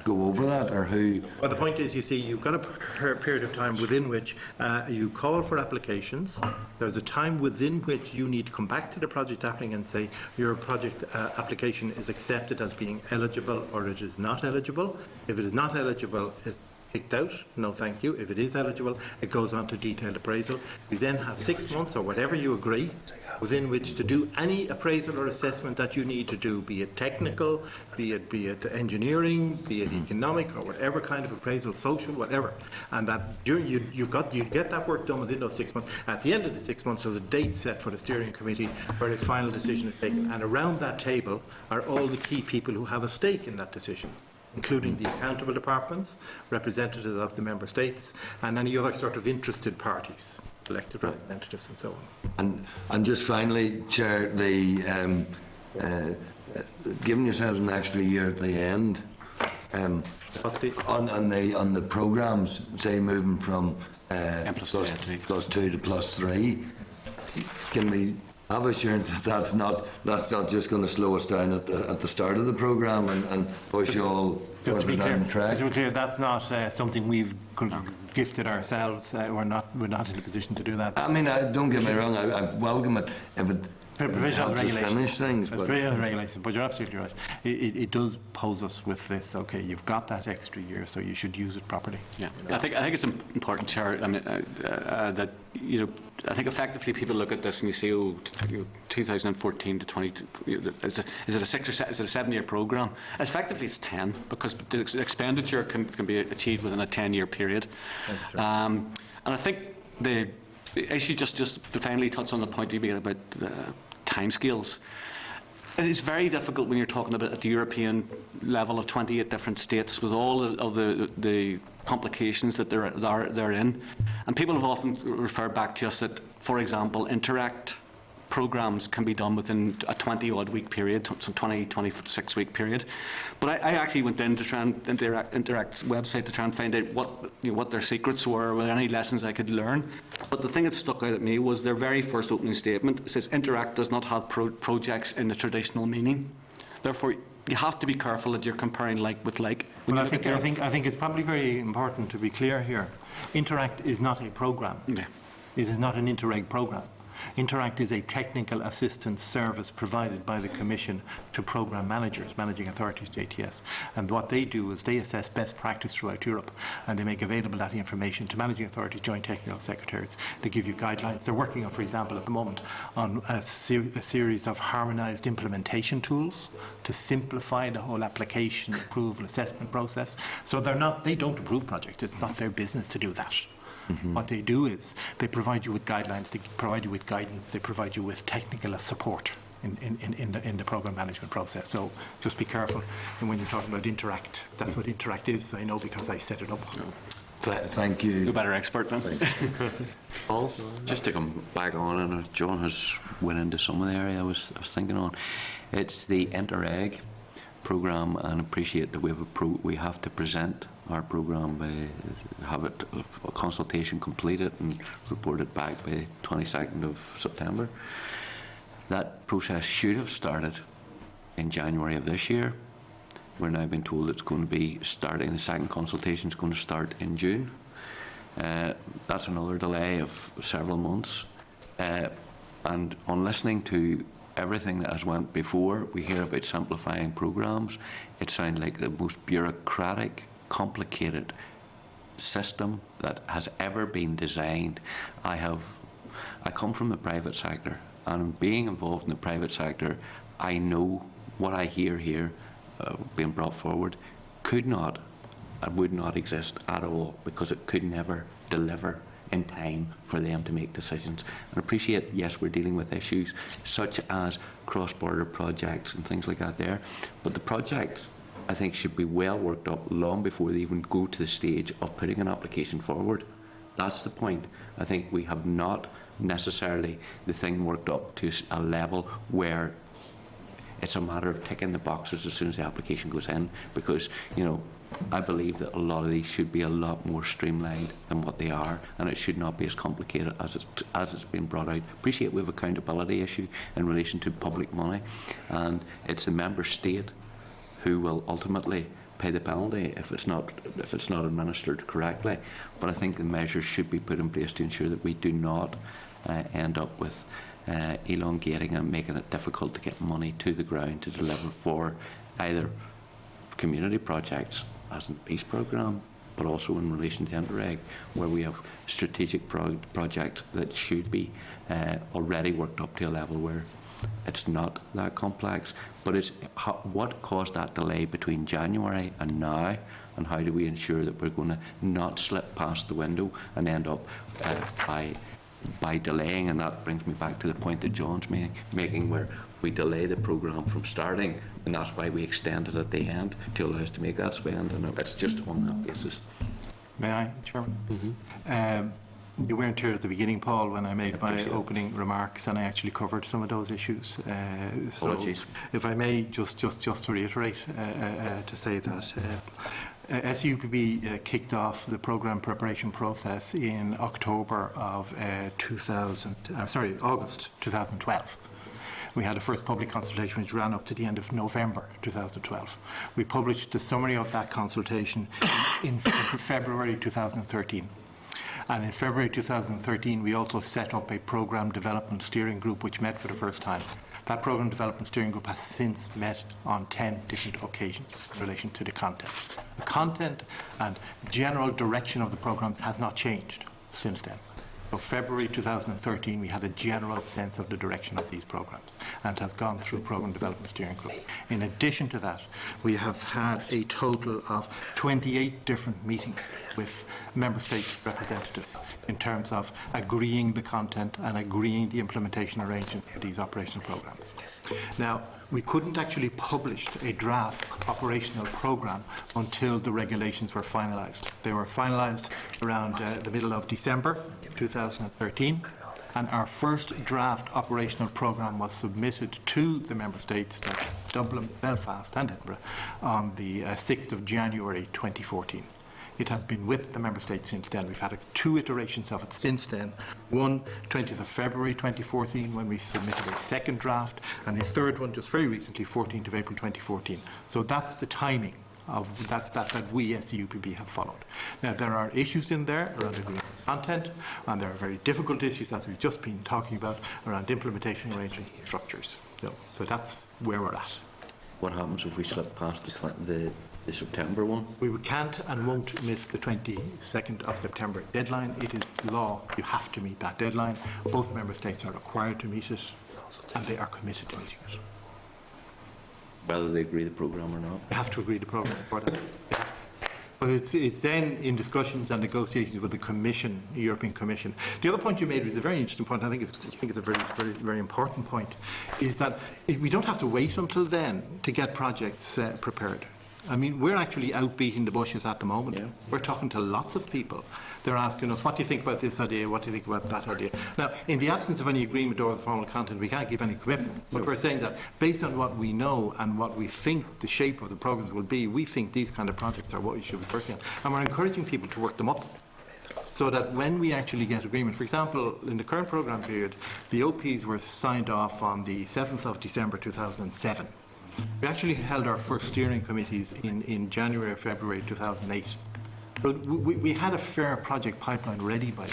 go over that, or who? Well, the point is, you see, you've got a period of time within which you call for applications. There's a time within which you need to come back to the project applicant and say your project application is accepted as being eligible, or it is not eligible. If it is not eligible, it's kicked out. No, thank you. If it is eligible, it goes on to detailed appraisal. You then have 6 months, or whatever you agree, within which to do any appraisal or assessment that you need to do, be it technical, be it engineering, be it economic, or whatever kind of appraisal, social, whatever. And that you get that work done within those 6 months. At the end of the 6 months, there's a date set for the steering committee where the final decision is taken. And around that table are all the key people who have a stake in that decision, including the accountable departments, representatives of the member states, and any other sort of interested parties, elected representatives and so on. And just finally, Chair, giving yourselves an extra year at the end, on the programmes, say moving from +2 to +3, can we have assurance that that's not just going to slow us down at the start of the programme and push you all further down the track? Just to be clear, that's not something we've gifted ourselves. We're not in a position to do that. I mean, don't get me wrong. I welcome it provisional helps us regulations. finish things, but Provisional regulations, but you're absolutely right. It does pose us with this. Okay, you've got that extra year, so you should use it properly. Yeah, I think it's important, Chair, I mean, that I think effectively people look at this and you say, 2014 to 20. Is it a 6 or is it a 7-year programme? Effectively, it's 10 because the expenditure can be achieved within a 10-year period. And I think the issue, just to finally touch on the point you made about timescales. It is very difficult when you're talking about at the European level of 28 different states with all of the complications that they're in. And people have often referred back to us that, for example, Interact programmes can be done within a 20-odd week period, some 26-week period. But I actually went in to try and Interact's website to try and find out what their secrets were any lessons I could learn. But the thing that stuck out at me was their very first opening statement. It says, Interact does not have projects in the traditional meaning. Therefore, you have to be careful that you're comparing like with like. Well, I think it's probably very important to be clear here. Interact is not a programme. Yeah. It is not an Interreg programme. Interact is a technical assistance service provided by the Commission to programme managers, managing authorities, JTS. And what they do is they assess best practice throughout Europe and they make available that information to managing authorities, joint technical secretariats. They give you guidelines. They're working on, for example, at the moment on a series of harmonised implementation tools to simplify the whole application, approval, assessment process. So they don't approve projects. It's not their business to do that. Mm-hmm. What they do is they provide you with guidelines, they provide you with guidance, they provide you with technical support in the programme management process. So just be careful. And when you're talking about Interact, that's what Interact is. I know because I set it up. thank you. You're a better expert then. Paul? Just to come back on, and John has went into some of the area I was thinking on. It's the Interreg programme, and appreciate that we have to present our programme, have it a consultation completed and report it back by the 22nd of September. That process should have started in January of this year. We're now being told it's going to be starting, the second consultation is going to start in June. That's another delay of several months. And on listening to everything that has went before, we hear about simplifying programmes. It sounds like the most bureaucratic, complicated system that has ever been designed. I come from the private sector, and being involved in the private sector, I know what I hear here being brought forward could not and would not exist at all, because it could never deliver in time for them to make decisions. And appreciate, yes, we're dealing with issues such as cross-border projects and things like that there, but the projects, I think, should be well worked up long before they even go to the stage of putting an application forward. That's the point. I think we have not necessarily the thing worked up to a level where it's a matter of ticking the boxes as soon as the application goes in, because, you know, I believe that a lot of these should be a lot more streamlined than what they are, and it should not be as complicated as it's been brought out. Appreciate we have accountability issue in relation to public money, and it's the member state who will ultimately pay the penalty if it's not administered correctly. But I think the measures should be put in place to ensure that we do not end up with elongating and making it difficult to get money to the ground to deliver for either community projects, as in the Peace Programme, but also in relation to Interreg, where we have strategic projects that should be already worked up to a level where it's not that complex. But it's what caused that delay between January and now, and how do we ensure that we're going to not slip past the window and end up by delaying. And that brings me back to the point that John's making, where we delay the programme from starting, and that's why we extend it at the end to allow us to make that spend, and it's just on that basis. May I, Chairman? Mm-hmm. You weren't here at the beginning, Paul, when I made my opening remarks, and I actually covered some of those issues. Apologies. So if I may, just to reiterate, to say that SUPB kicked off the programme preparation process in October of August 2012. We had a first public consultation which ran up to the end of November 2012. We published the summary of that consultation in February 2013. And in February 2013, we also set up a programme development steering group which met for the first time. That programme development steering group has since met on 10 different occasions in relation to the content. The content and general direction of the programmes has not changed since then. So February 2013, we had a general sense of the direction of these programmes, and it has gone through Programme Development Steering Group. In addition to that, we have had a total of 28 different meetings with Member States representatives in terms of agreeing the content and agreeing the implementation arrangements for these operational programmes. Now, we couldn't actually publish a draft operational programme until the regulations were finalised. They were finalised around the middle of December 2013, and our first draft operational programme was submitted to the Member States, that's Dublin, Belfast and Edinburgh, on the 6th of January 2014. It has been with the Member States since then. We've had 2 iterations of it since then. One, 20th of February 2014, when we submitted a second draft, and a third one just very recently, 14th of April 2014. So that's the timing of that we as the UPB have followed. Now, there are issues in there around agreement content, and there are very difficult issues, as we've just been talking about, around implementation arrangements and structures. So that's where we're at. What happens if we slip past the September one? We can't and won't miss the 22nd of September deadline. It is law. You have to meet that deadline. Both Member States are required to meet it, and they are committed to meeting it. Whether they agree the programme or not? They have to agree the programme for that. Yeah. But it's then in discussions and negotiations with the Commission, the European Commission. The other point you made was a very interesting point. I think it's a very, very, very important point. Is that we don't have to wait until then to get projects prepared. I mean, we're actually out beating the bushes at the moment. Yeah. We're talking to lots of people. They're asking us, what do you think about this idea? What do you think about that idea? Now, in the absence of any agreement or the formal content, we can't give any commitment. But we're saying that based on what we know and what we think the shape of the programmes will be, we think these kind of projects are what we should be working on. And we're encouraging people to work them up, so that when we actually get agreement, for example, in the current programme period, the OPs were signed off on the 7th of December 2007. We actually held our first steering committees in January or February 2008. So we had a fair project pipeline ready by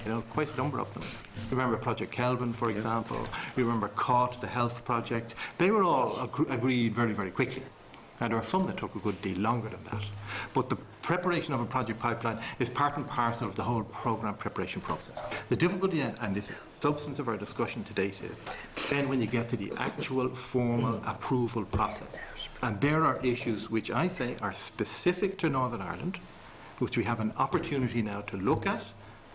then, quite a number of them. Remember Project Kelvin, for example. You remember CAUT, the health project. They were all agreed very, very quickly. And there are some that took a good deal longer than that. But the preparation of a project pipeline is part and parcel of the whole programme preparation process. The difficulty, and the substance of our discussion to date, is then when you get to the actual formal approval process. And there are issues which I say are specific to Northern Ireland, which we have an opportunity now to look at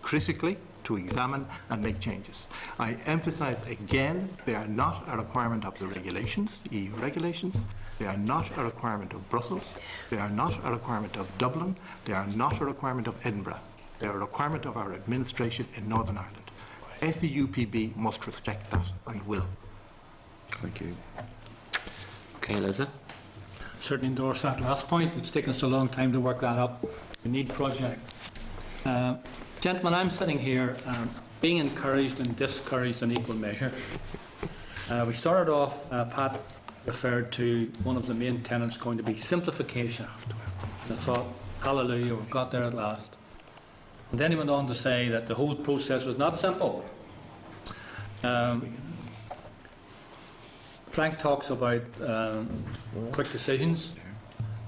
critically, to examine and make changes. I emphasise again, they are not a requirement of the regulations, the EU regulations. They are not a requirement of Brussels. They are not a requirement of Dublin. They are not a requirement of Edinburgh. They are a requirement of our administration in Northern Ireland. SEUPB must respect that and will. Thank you. Okay, Liza. Certainly endorse that last point. It's taken us a long time to work that up. We need projects. Gentlemen, I'm sitting here being encouraged and discouraged in equal measure. We started off, Pat referred to one of the main tenets going to be simplification. And I thought, hallelujah, we've got there at last. And then he went on to say that the whole process was not simple. Frank talks about quick decisions,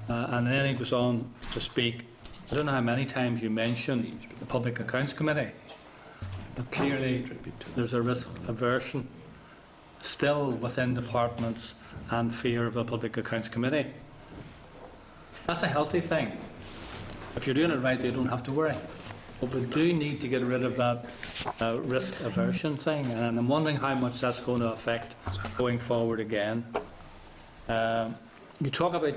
and then he goes on to speak. I don't know how many times you mentioned the Public Accounts Committee, but clearly there's a risk aversion still within departments and fear of a Public Accounts Committee. That's a healthy thing. If you're doing it right, you don't have to worry. But we do need to get rid of that risk aversion thing, and I'm wondering how much that's going to affect going forward again. You talk about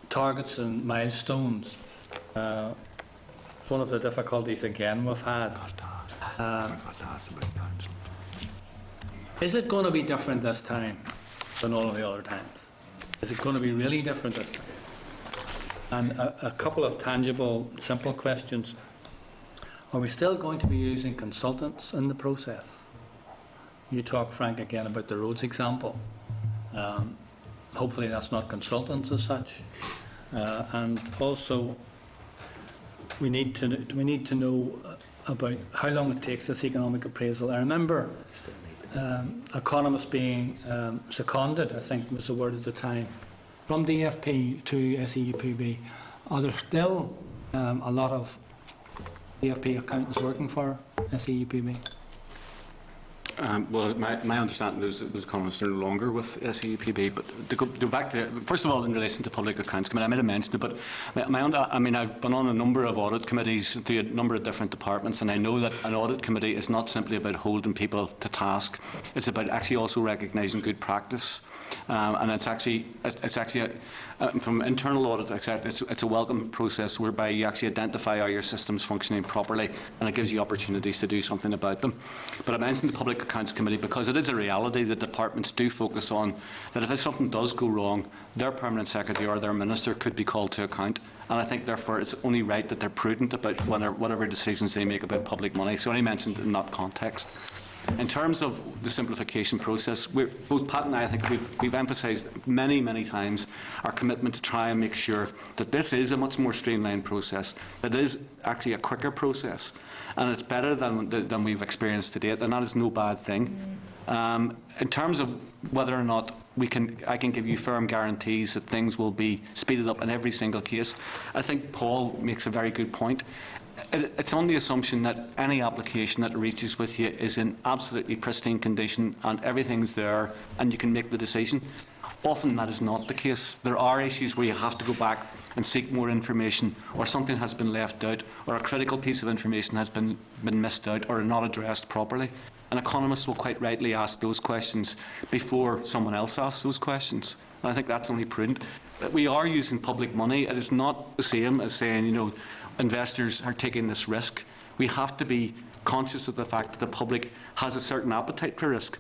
targets and milestones. One of the difficulties again we've had. Is it going to be different this time than all of the other times? Is it going to be really different this time? And a couple of tangible, simple questions. Are we still going to be using consultants in the process? You talk, Frank, again about the roads example. Hopefully that's not consultants as such. And also, we need to know about how long it takes this economic appraisal. I remember economists being seconded, I think was the word at the time, from DFP to SEUPB. Are there still a lot of DFP accountants working for SEUPB? Well, my understanding is that those economists are no longer with SEUPB. But to go back to, first of all, in relation to Public Accounts Committee, I might have mentioned it, but I've been on a number of audit committees through a number of different departments, and I know that an audit committee is not simply about holding people to task. It's about actually also recognising good practice. And it's actually from internal audit, it's a welcome process whereby you actually identify are your systems functioning properly, and it gives you opportunities to do something about them. But I mentioned the Public Accounts Committee because it is a reality that departments do focus on that if something does go wrong, their permanent secretary or their minister could be called to account. And I think therefore it's only right that they're prudent about whatever decisions they make about public money. So I only mentioned in that context. In terms of the simplification process, both Pat and I think we've emphasised many, many times our commitment to try and make sure that this is a much more streamlined process, that it is actually a quicker process, and it's better than we've experienced to date, and that is no bad thing. In terms of whether or not I can give you firm guarantees that things will be speeded up in every single case, I think Paul makes a very good point. It's on the assumption that any application that reaches with you is in absolutely pristine condition and everything's there and you can make the decision. Often that is not the case. There are issues where you have to go back and seek more information, or something has been left out, or a critical piece of information has been missed out or not addressed properly. And economists will quite rightly ask those questions before someone else asks those questions. And I think that's only prudent. That we are using public money. It is not the same as saying, investors are taking this risk. We have to be conscious of the fact that the public has a certain appetite for risk,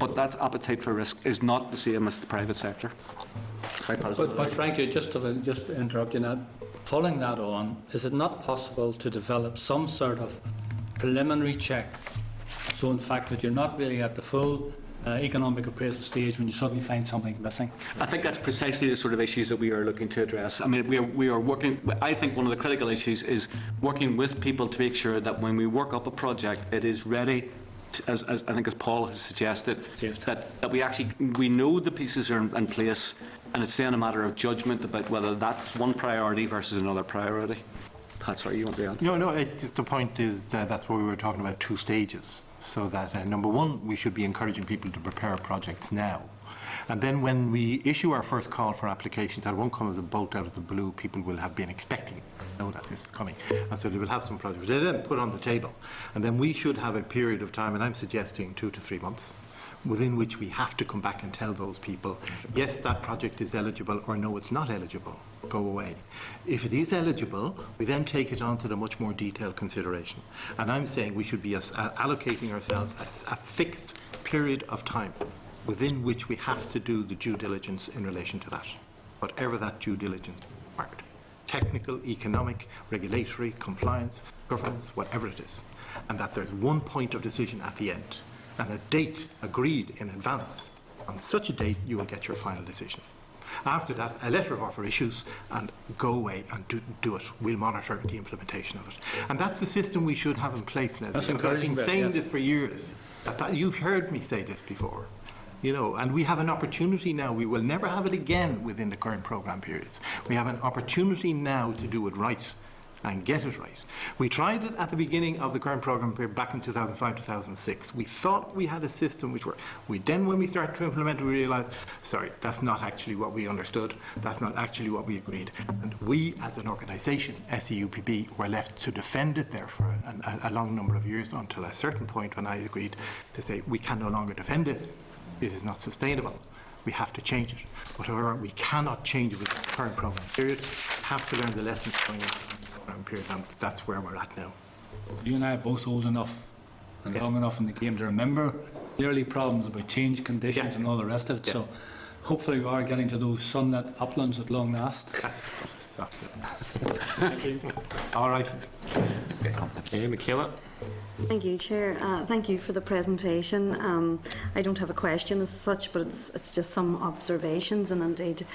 but that appetite for risk is not the same as the private sector. But frankly, just to interrupt you now, following that on, is it not possible to develop some sort of preliminary check, so in fact that you're not really at the full economic appraisal stage when you suddenly find something missing? I think that's precisely the sort of issues that we are looking to address. I mean, we are working. I think one of the critical issues is working with people to make sure that when we work up a project, it is ready, as I think as Paul has suggested, that we know the pieces are in place, and it's then a matter of judgment about whether that's one priority versus another priority. That's what you want to add. No. The point is that's what we were talking about, 2 stages. So that, number one, we should be encouraging people to prepare projects now. And then when we issue our first call for applications, that won't come as a bolt out of the blue. People will have been expecting it, know that this is coming. And so they will have some projects. They then put on the table. And then we should have a period of time, and I'm suggesting 2 to 3 months, within which we have to come back and tell those people, yes, that project is eligible, or no, it's not eligible. Go away. If it is eligible, we then take it on to the much more detailed consideration. And I'm saying we should be allocating ourselves a fixed period of time within which we have to do the due diligence in relation to that, whatever that due diligence is required. Technical, economic, regulatory, compliance, governance, whatever it is. And that there's one point of decision at the end, and a date agreed in advance. On such a date, you will get your final decision. After that, a letter of offer issues, and go away and do it. We'll monitor the implementation of it. And that's the system we should have in place, Leslie. That's I've encouraging. been saying this for years. You've heard me say this before. And we have an opportunity now. We will never have it again within the current programme periods. We have an opportunity now to do it right and get it right. We tried it at the beginning of the current programme period back in 2005-2006. We thought we had a system which worked. Then when we started to implement it, we realised, sorry, that's not actually what we understood. That's not actually what we agreed. And we, as an organisation, SEUPB, were left to defend it there for a long number of years, until a certain point when I agreed to say, we can no longer defend this. It is not sustainable. We have to change it. But however, we cannot change it with the current programme period. We have to learn the lessons going into the programme period, and that's where we're at now. You and I are both old enough and Yes. long enough in the game to remember the early problems about change conditions Yeah. and all the rest of it. Yeah. So hopefully we are getting to those sunlit uplands at long last. All right. Okay, Michaela. Thank you, Chair. Thank you for the presentation. I don't have a question as such, but it's just some observations, and indeed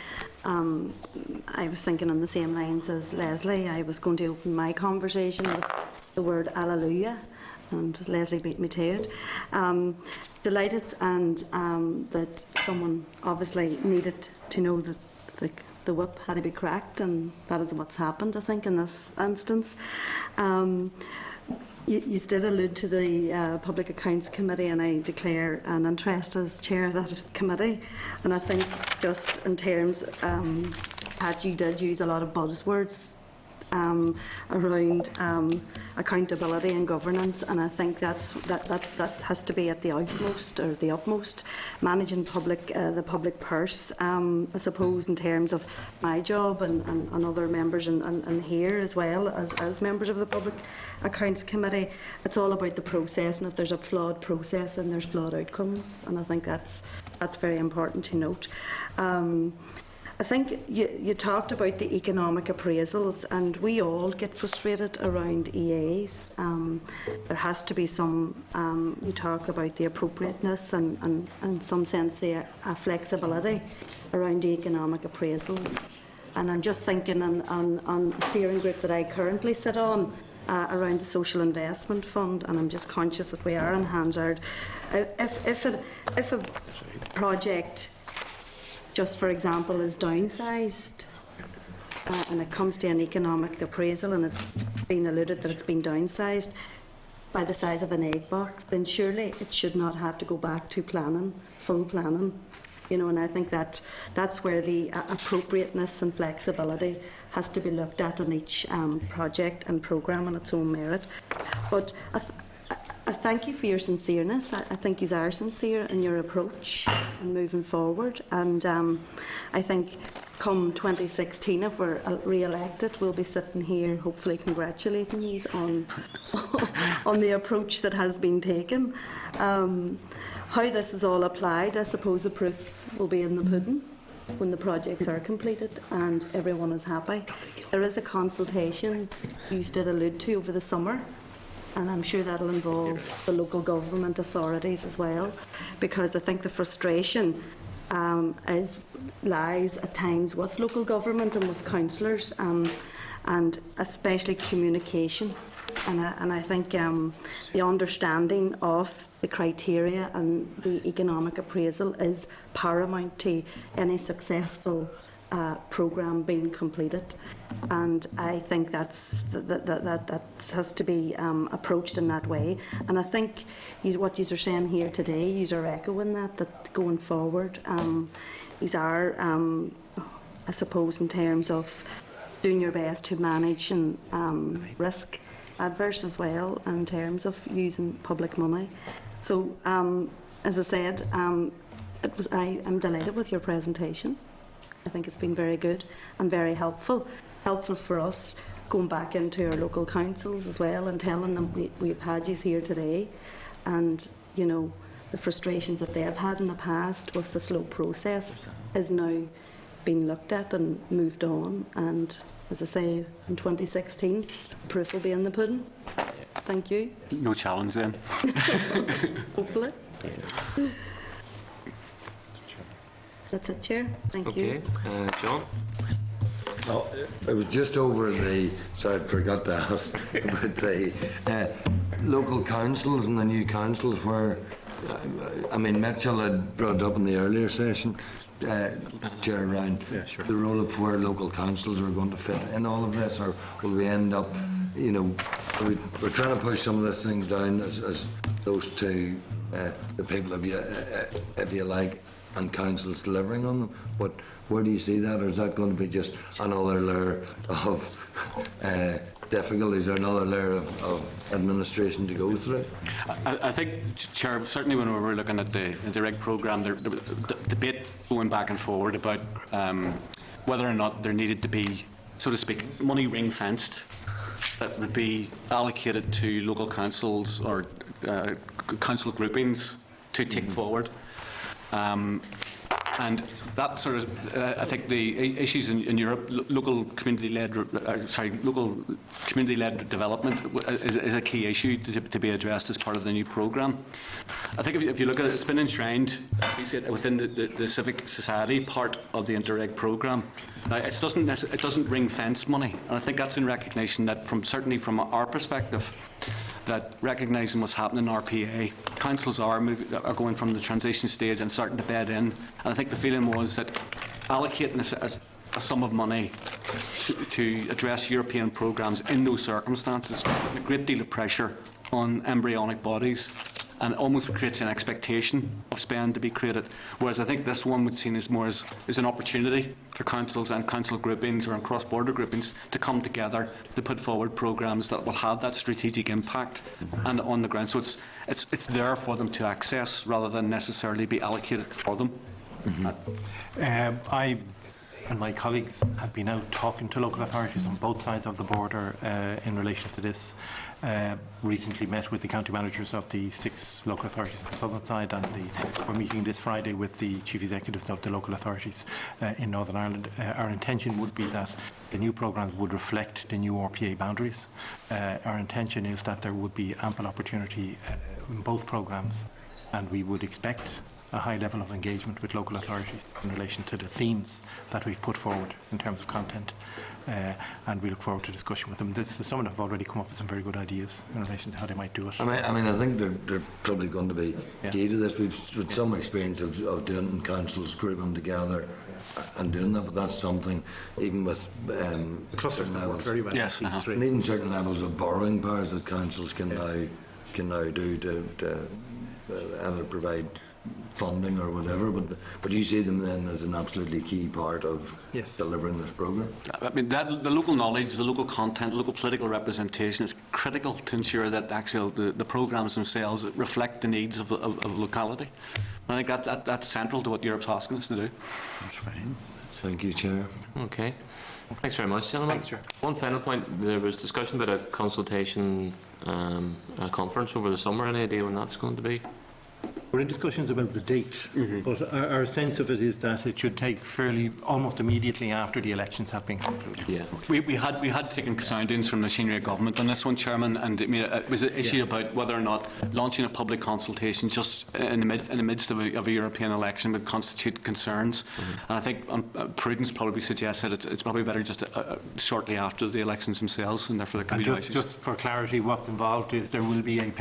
I was thinking on the same lines as Leslie. I was going to open my conversation with the word Alleluia, and Leslie beat me to it. Delighted and that someone obviously needed to know that the whip had to be cracked, and that is what's happened, I think, in this instance. You did allude to the Public Accounts Committee, and I declare an interest as chair of that committee. And I think just in terms, Pat, you did use a lot of buzzwords around accountability and governance, and I think that has to be at the utmost, or the utmost, managing the public purse. I suppose in terms of my job and other members and here as well as members of the Public Accounts Committee, it's all about the process, and if there's a flawed process, then there's flawed outcomes, and I think that's very important to note. I think you talked about the economic appraisals, and we all get frustrated around EAs. There has to be some, you talk about the appropriateness and in some sense the flexibility around the economic appraisals. And I'm just thinking on a steering group that I currently sit on around the Social Investment Fund, and I'm just conscious that we are in Hansard. If a project, just for example, is downsized, and it comes to an economic appraisal and it's been alluded that it's been downsized by the size of an egg box, then surely it should not have to go back to planning, full planning. You know, and I think that's where the appropriateness and flexibility has to be looked at on each project and programme on its own merit. But I thank you for your sincereness. I think you are sincere in your approach and moving forward. And I think come 2016, if we're re-elected, we'll be sitting here hopefully congratulating you on the approach that has been taken. How this is all applied, I suppose the proof will be in the pudding when the projects are completed and everyone is happy. There is a consultation you did allude to over the summer, and I'm sure that'll involve the local government authorities as well, because I think the frustration lies at times with local government and with councillors, and especially communication. And I think the understanding of the criteria and the economic appraisal is paramount to any successful programme being completed, and I think that has to be approached in that way. And I think what you are saying here today, you are echoing that going forward, these are, I suppose, in terms of doing your best to manage and risk adverse as well in terms of using public money. So, as I said, I'm delighted with your presentation. I think it's been very good and very helpful for us going back into our local councils as well and telling them we've had you here today, and you know the frustrations that they have had in the past with the slow process is now being looked at and moved on, and as I say, in 2016 proof will be in the pudding. Thank you. No challenge then. Hopefully. That's it, Chair. Thank you. Okay, John. Oh, it was just over the, sorry, I forgot to ask about the local councils and the new councils where, I mean, Mitchell had brought up in the earlier session, Chair Ryan, the role of where local councils are going to fit in all of this, or will we end up, you know, we're trying to push some of these things down as those to the people, if you like, and councils delivering on them, but where do you see that, or is that going to be just another layer of difficulties or another layer of administration to go through? I think, Chair, certainly when we were looking at the RIG programme, there was debate going back and forward about whether or not there needed to be, so to speak, money ring-fenced that would be allocated to local councils or council groupings to take forward. And And that sort of, I think the issues in Europe, local community-led development is a key issue to be addressed as part of the new programme. I think if you look at it, it's been enshrined within the civic society part of the Interreg programme. Now, it doesn't ring fence money, and I think that's in recognition that, certainly from our perspective, that recognising what's happening in RPA, councils are going from the transition stage and starting to bed in. And I think the feeling was that allocating a sum of money to address European programmes in those circumstances, a great deal of pressure on embryonic bodies, and almost creates an expectation of spend to be created. Whereas I think this one would be seen as more as an opportunity for councils and council groupings or cross-border groupings to come together to put forward programmes that will have that strategic impact and on the ground. So it's there for them to access rather than necessarily be allocated for them. I and my colleagues have been out talking to local authorities on both sides of the border in relation to this. Recently met with the county managers of the 6 local authorities on the southern side, and we're meeting this Friday with the chief executives of the local authorities in Northern Ireland. Our intention would be that the new programmes would reflect the new RPA boundaries. Our intention is that there would be ample opportunity in both programmes, and we would expect a high level of engagement with local authorities in relation to the themes that we've put forward in terms of content, and we look forward to discussion with them. Some of them have already come up with some very good ideas in relation to how they might do it. I mean, I think they're probably going to be key to this. We've some experience of doing it in councils, grouping together and doing that, but that's something, even with clusters certain levels, very well. Yes, and even certain levels of borrowing powers that councils can now do to either provide funding or whatever, but you see them then as an absolutely key part of delivering this programme. I mean, the local knowledge, the local content, local political representation is critical to ensure that the programmes themselves reflect the needs of locality. I think that's central to what Europe's asking us to do. That's fine. Thank you, Chair. Okay. Thanks very much, gentlemen. Thanks, Chair. One final point. There was discussion about a consultation a conference over the summer. Any idea when that's going to be? We're in discussions about the date, but our sense of it is that it should take almost immediately after the elections have been concluded. Yeah. We had taken soundings from the senior government on this one, Chairman, and it was an issue about whether or not launching a public consultation just in the midst of a European election would constitute concerns. And I think prudence probably suggests that it's probably better just shortly after the elections themselves, and therefore there can be no issues. Just for clarity, what's involved is there will be a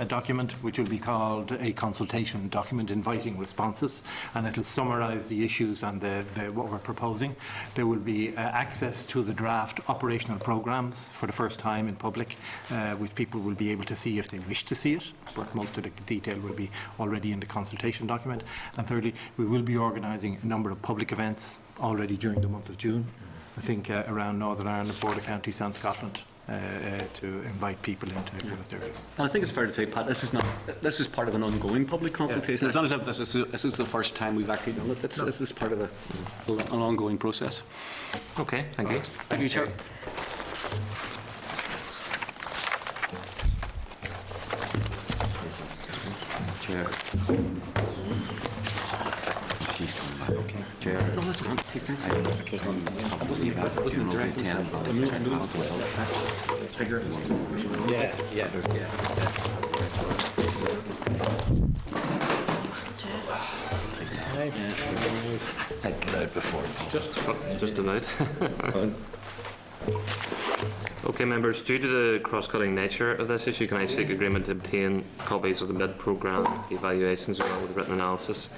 document, which will be called a consultation document inviting responses, and it will summarise the issues and what we're proposing. There will be access to the draft operational programmes for the first time in public, which people will be able to see if they wish to see it, but most of the detail will be already in the consultation document. And thirdly, we will be organising a number of public events already during the month of June, I think around Northern Ireland, border counties and Scotland, to invite people into those areas. And I think it's fair to say, Pat, this is part of an ongoing public consultation. It's not as if this is the first time we've actually done it. This is part of an ongoing process. Okay, thank you. Thank you, Chair. Chair. She's coming back. Okay. Chair. No, that's fine. Thanks. Wasn't direct. Figure. Yeah. I'd get out before. Just about. Okay, members, due to the cross-cutting nature of this issue, can I seek agreement to obtain copies of the mid-programme evaluations along with written analysis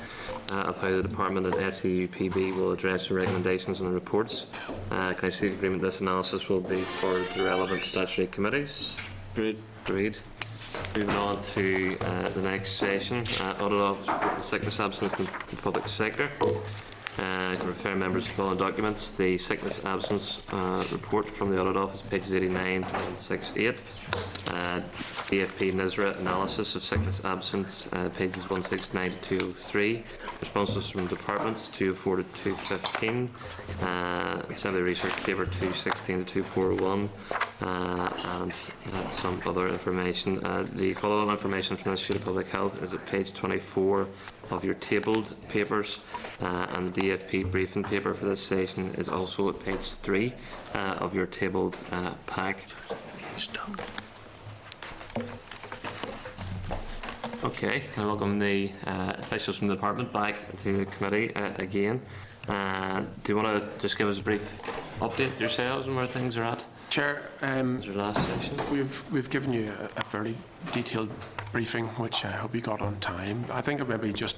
of how the Department and SEUPB will address the recommendations and the reports? Can I seek agreement this analysis will be for the relevant statutory committees? Agreed. Moving on to the next session, Audit Office report on sickness absence in the public sector. I can refer members to the following documents: the sickness absence report from the Audit Office, pages 89 to 168. DFP NISRA analysis of sickness absence, pages 169 to 203. Responses from departments 204 to 215. Assembly Research paper 216 to 2401. and some other information. The following information from the Institute of Public Health is at page 24 of your tabled papers, and the DFP briefing paper for this session is also at page 3 of your tabled pack. Okay, I welcome the officials from the department back to the committee again. Do you want to just give us a brief update yourselves on where things are at? Chair, This is your last session. we've given you a very detailed briefing, which I hope you got on time. I think I'll maybe just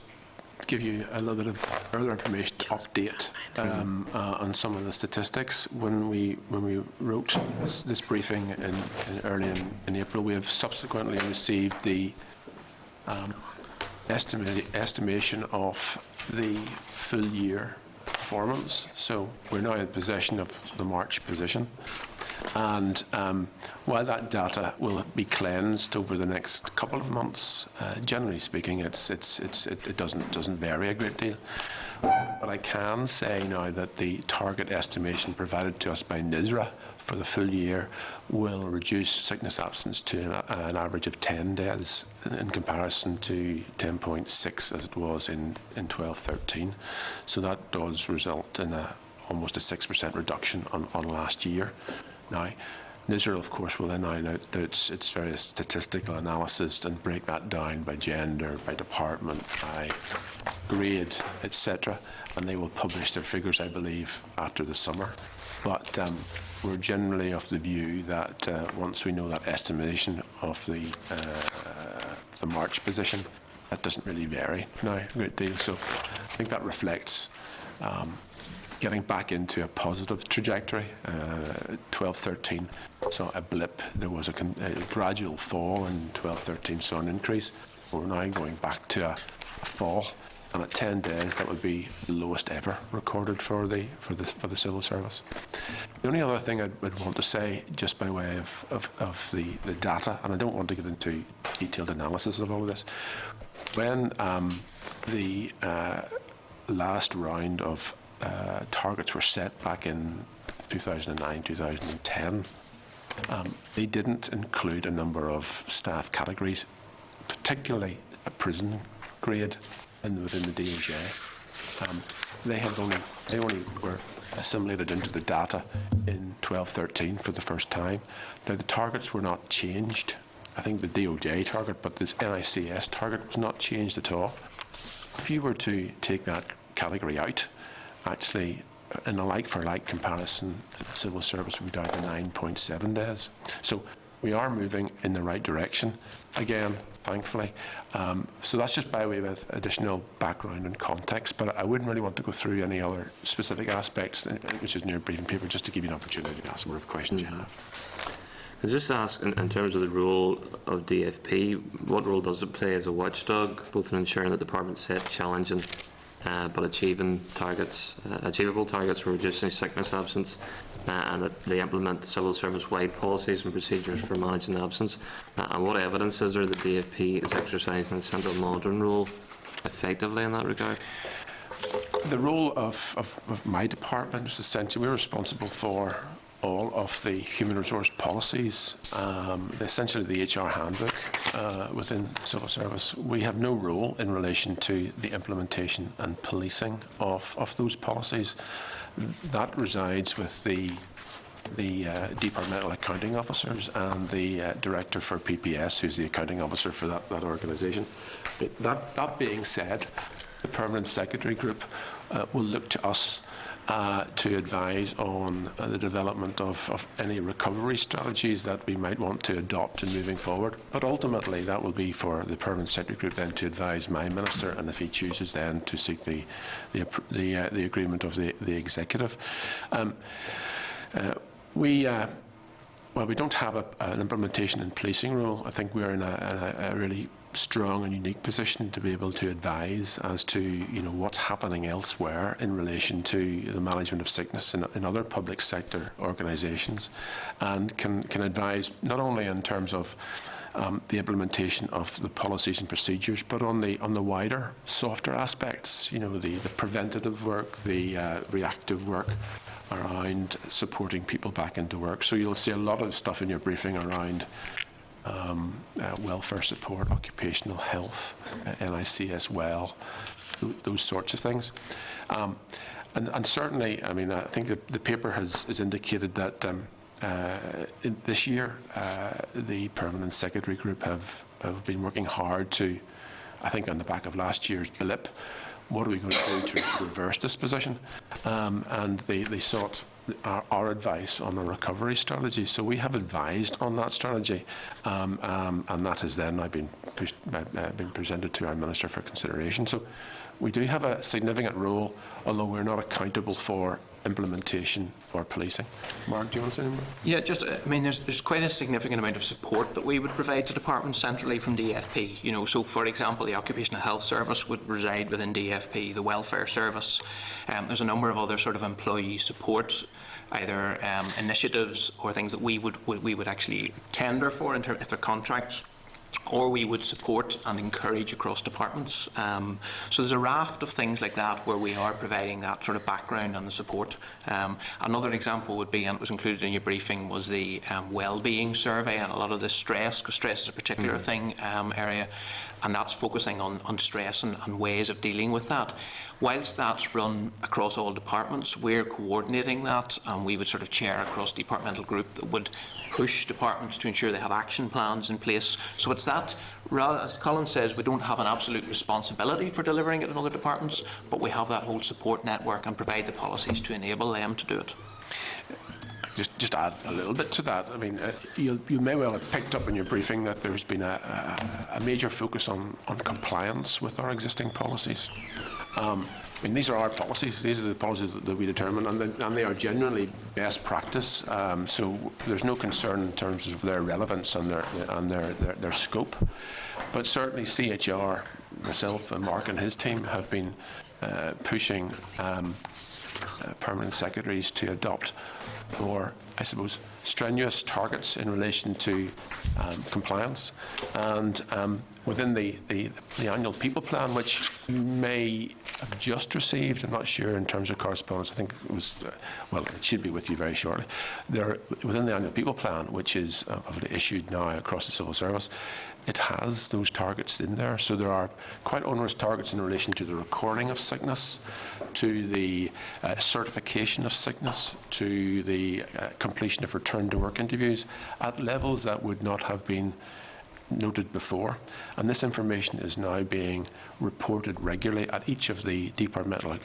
give you a little bit of further information to update on some of the statistics. When we wrote this briefing early in April, we have subsequently received the estimation of the full year performance. So we're now in possession of the March position. And while that data will be cleansed over the next couple of months, generally speaking, it doesn't vary a great deal. But I can say now that the target estimation provided to us by NISRA for the full year will reduce sickness absence to an average of 10 days in comparison to 10.6 as it was in 12-13. So that does result in almost a 6% reduction on last year. Now, NISRA, of course, will then iron out its various statistical analysis and break that down by gender, by department, by grade, etc. And they will publish their figures, I believe, after the summer. But we're generally of the view that once we know that estimation of the March position, that doesn't really vary now a great deal. So I think that reflects getting back into a positive trajectory. 12-13 saw a blip. There was a gradual fall, and 12-13 saw an increase. We're now going back to a fall, and at 10 days that would be the lowest ever recorded for the civil service. The only other thing I would want to say, just by way of the data, and I don't want to get into detailed analysis of all of this, when the last round of targets were set back in 2009, 2010, they didn't include a number of staff categories, particularly a prison grade within the DOJ. They only were assimilated into the data in 12-13 for the first time. Now, the targets were not changed. I think the DOJ target, but this NICS target was not changed at all. If you were to take that category out, actually, in a like-for-like comparison, the civil service would be down to 9.7 days. So we are moving in the right direction, again, thankfully. So that's just by way of additional background and context, but I wouldn't really want to go through any other specific aspects, which is in your briefing paper, just to give you an opportunity to ask whatever questions you have. I'll just ask, in terms of the role of DFP, what role does it play as a watchdog, both in ensuring that the department set challenging but achievable targets for reducing sickness absence, and that they implement civil service-wide policies and procedures for managing absence? And what evidence is there that DFP is exercising its central monitoring role effectively in that regard? The role of my department is essentially, we're responsible for all of the human resource policies, essentially the HR handbook within civil service. We have no role in relation to the implementation and policing of those policies. That resides with the departmental accounting officers and the director for PPS, who's the accounting officer for that organisation. That being said, the permanent secretary group will look to us to advise on the development of any recovery strategies that we might want to adopt in moving forward. But ultimately, that will be for the permanent secretary group then to advise my minister, and if he chooses then to seek the agreement of the executive. Well, we don't have an implementation and policing role. I think we're in a really strong and unique position to be able to advise as to what's happening elsewhere in relation to the management of sickness in other public sector organisations, and can advise not only in terms of the implementation of the policies and procedures, but on the wider, softer aspects, you know, the preventative work, the reactive work around supporting people back into work. So you'll see a lot of stuff in your briefing around welfare support, occupational health, NIC as well, those sorts of things. And certainly, I mean, I think the paper has indicated that this year the Permanent Secretary Group have been working hard to, I think on the back of last year's blip, what are we going to do to reverse this position? And they sought our advice on a recovery strategy. So we have advised on that strategy, and that has then now been presented to our Minister for consideration. So we do have a significant role, although we're not accountable for implementation or policing. Mark, do you want to say anything? Yeah, I mean, there's quite a significant amount of support that we would provide to departments centrally from DFP. You know, so for example, the Occupational Health Service would reside within DFP, the Welfare Service. There's a number of other sort of employee support, either initiatives or things that we would actually tender for if they're contracts, or we would support and encourage across departments. So there's a raft of things like that where we are providing that sort of background and the support. Another example would be, and it was included in your briefing, was the well-being survey and a lot of the stress, because stress is a particular thing area, and that's focusing on stress and ways of dealing with that. Whilst that's run across all departments, we're coordinating that, and we would sort of chair a cross-departmental group that would push departments to ensure they have action plans in place. So it's that, rather, as Colin says, we don't have an absolute responsibility for delivering it in other departments, but we have that whole support network and provide the policies to enable them to do it. Just add a little bit to that. I mean, you may well have picked up in your briefing that there's been a major focus on compliance with our existing policies. I mean, these are our policies. These are the policies that we determine, and they are genuinely best practice. So there's no concern in terms of their relevance and their scope. But certainly, CHR, myself, and Mark and his team have been pushing permanent secretaries to adopt more, I suppose, strenuous targets in relation to compliance. And within the annual people plan, which you may have just received, I'm not sure in terms of correspondence, I think it was, well, it should be with you very shortly. Within the annual people plan, which is issued now across the civil service, it has those targets in there. So there are quite onerous targets in relation to the recording of sickness, to the certification of sickness, to the completion of return to work interviews at levels that would not have been noted before. And this information is now being reported regularly at each of the departmental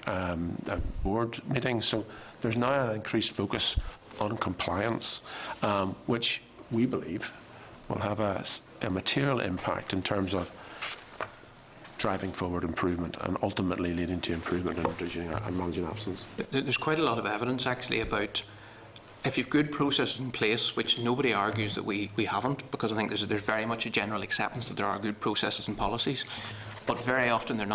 board meetings. So there's now an increased focus on compliance, which we believe will have a material impact in terms of driving forward improvement and ultimately leading to improvement in reducing and managing absence. There's quite a lot of evidence actually about if you've good processes in place, which nobody argues that we haven't, because I think there's very much a general acceptance that there are good processes and policies, but very often they're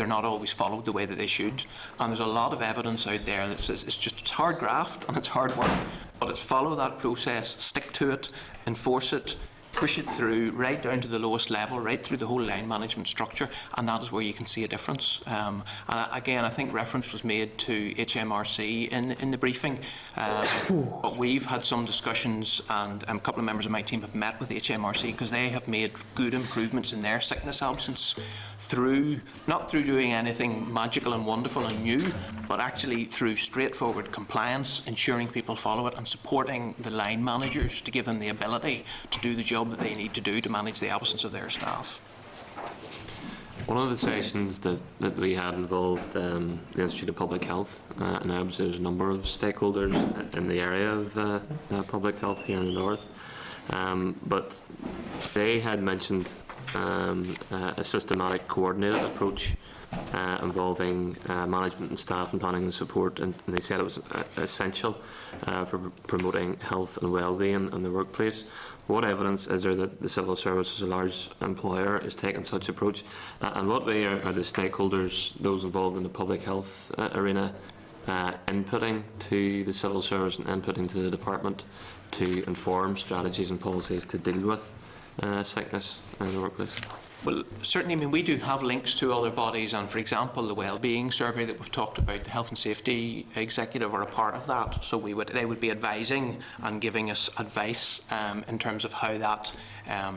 not always followed the way that they should. And there's a lot of evidence out there that says it's hard graft and it's hard work, but it's follow that process, stick to it, enforce it, push it through right down to the lowest level, right through the whole line management structure, and that is where you can see a difference. And again, I think reference was made to HMRC in the briefing, but we've had some discussions, and a couple of members of my team have met with HMRC because they have made good improvements in their sickness absence not through doing anything magical and wonderful and new, but actually through straightforward compliance, ensuring people follow it, and supporting the line managers to give them the ability to do the job that they need to do to manage the absence of their staff. One of the sessions that we had involved the Institute of Public Health, and there's a number of stakeholders in the area of public health here in the north, but they had mentioned a systematic coordinated approach involving management and staff and planning and support, and they said it was essential for promoting health and well-being in the workplace. What evidence is there that the civil service as a large employer is taking such approach, and what way are the stakeholders, those involved in the public health arena, inputting to the civil service and inputting to the department to inform strategies and policies to deal with sickness in the workplace? Well, certainly, I mean, we do have links to other bodies, and for example, the Wellbeing Survey that we've talked about, the Health and Safety Executive are a part of that. So they would be advising and giving us advice in terms of how that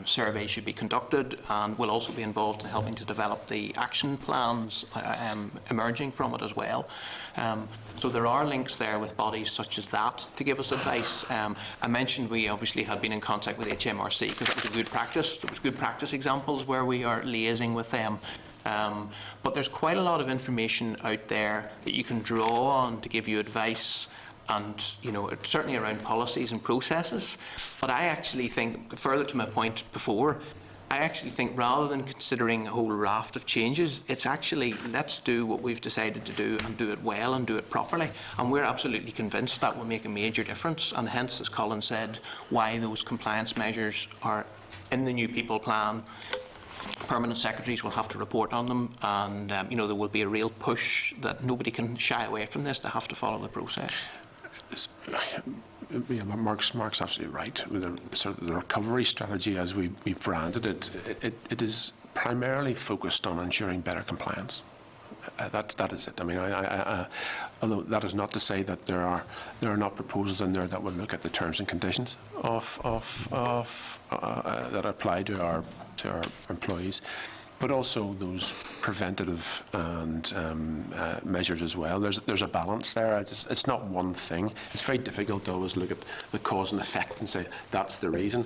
survey should be conducted, and will also be involved in helping to develop the action plans emerging from it as well. So there are links there with bodies such as that to give us advice. I mentioned we obviously had been in contact with HMRC because it was a good practice. There was good practice examples where we are liaising with them. But there's quite a lot of information out there that you can draw on to give you advice, and it's certainly around policies and processes. But I actually think, further to my point before, I actually think rather than considering a whole raft of changes, it's actually let's do what we've decided to do and do it well and do it properly. And we're absolutely convinced that will make a major difference. And hence, as Colin said, why those compliance measures are in the new people plan. Permanent secretaries will have to report on them, and there will be a real push that nobody can shy away from this. They have to follow the process. Yeah, Mark's absolutely right. The recovery strategy, as we've branded it, it is primarily focused on ensuring better compliance. That is it. I mean, although that is not to say that there are not proposals in there that will look at the terms and conditions that apply to our employees, but also those preventative and measures as well. There's a balance there. It's not one thing. It's very difficult to always look at the cause and effect and say that's the reason.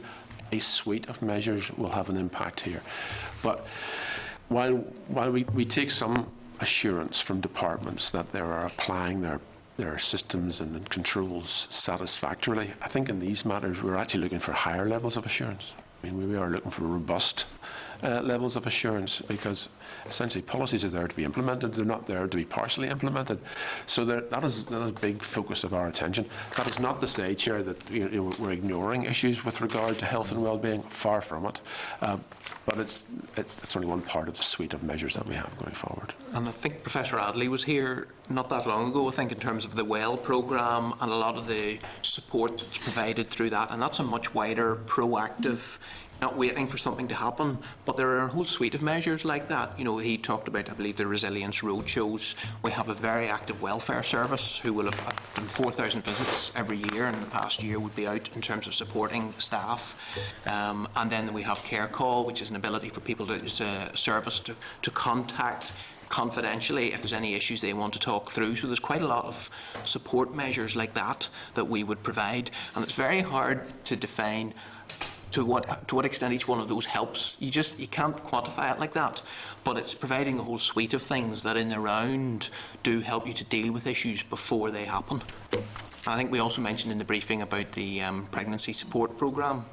A suite of measures will have an impact here. But while we take some assurance from departments that they are applying their systems and controls satisfactorily, I think in these matters we're actually looking for higher levels of assurance. I mean, we are looking for robust levels of assurance, because essentially policies are there to be implemented. They're not there to be partially implemented. So that is a big focus of our attention. That is not to say, Chair, that we're ignoring issues with regard to health and well-being. Far from it. But it's only one part of the suite of measures that we have going forward. And I think Professor Adley was here not that long ago, I think, in terms of the WELL programme and a lot of the support that's provided through that. And that's a much wider, proactive, not waiting for something to happen, but there are a whole suite of measures like that. He talked about, I believe, the Resilience Roadshows. We have a very active welfare service who will have done 4,000 visits every year, and the past year would be out in terms of supporting staff. And then we have Care Call, which is an ability for people to service to contact confidentially if there's any issues they want to talk through. So there's quite a lot of support measures like that we would provide, and it's very hard to define to what extent each one of those helps. You can't quantify it like that, but it's providing a whole suite of things that in the round do help you to deal with issues before they happen. I think we also mentioned in the briefing about the pregnancy support programme,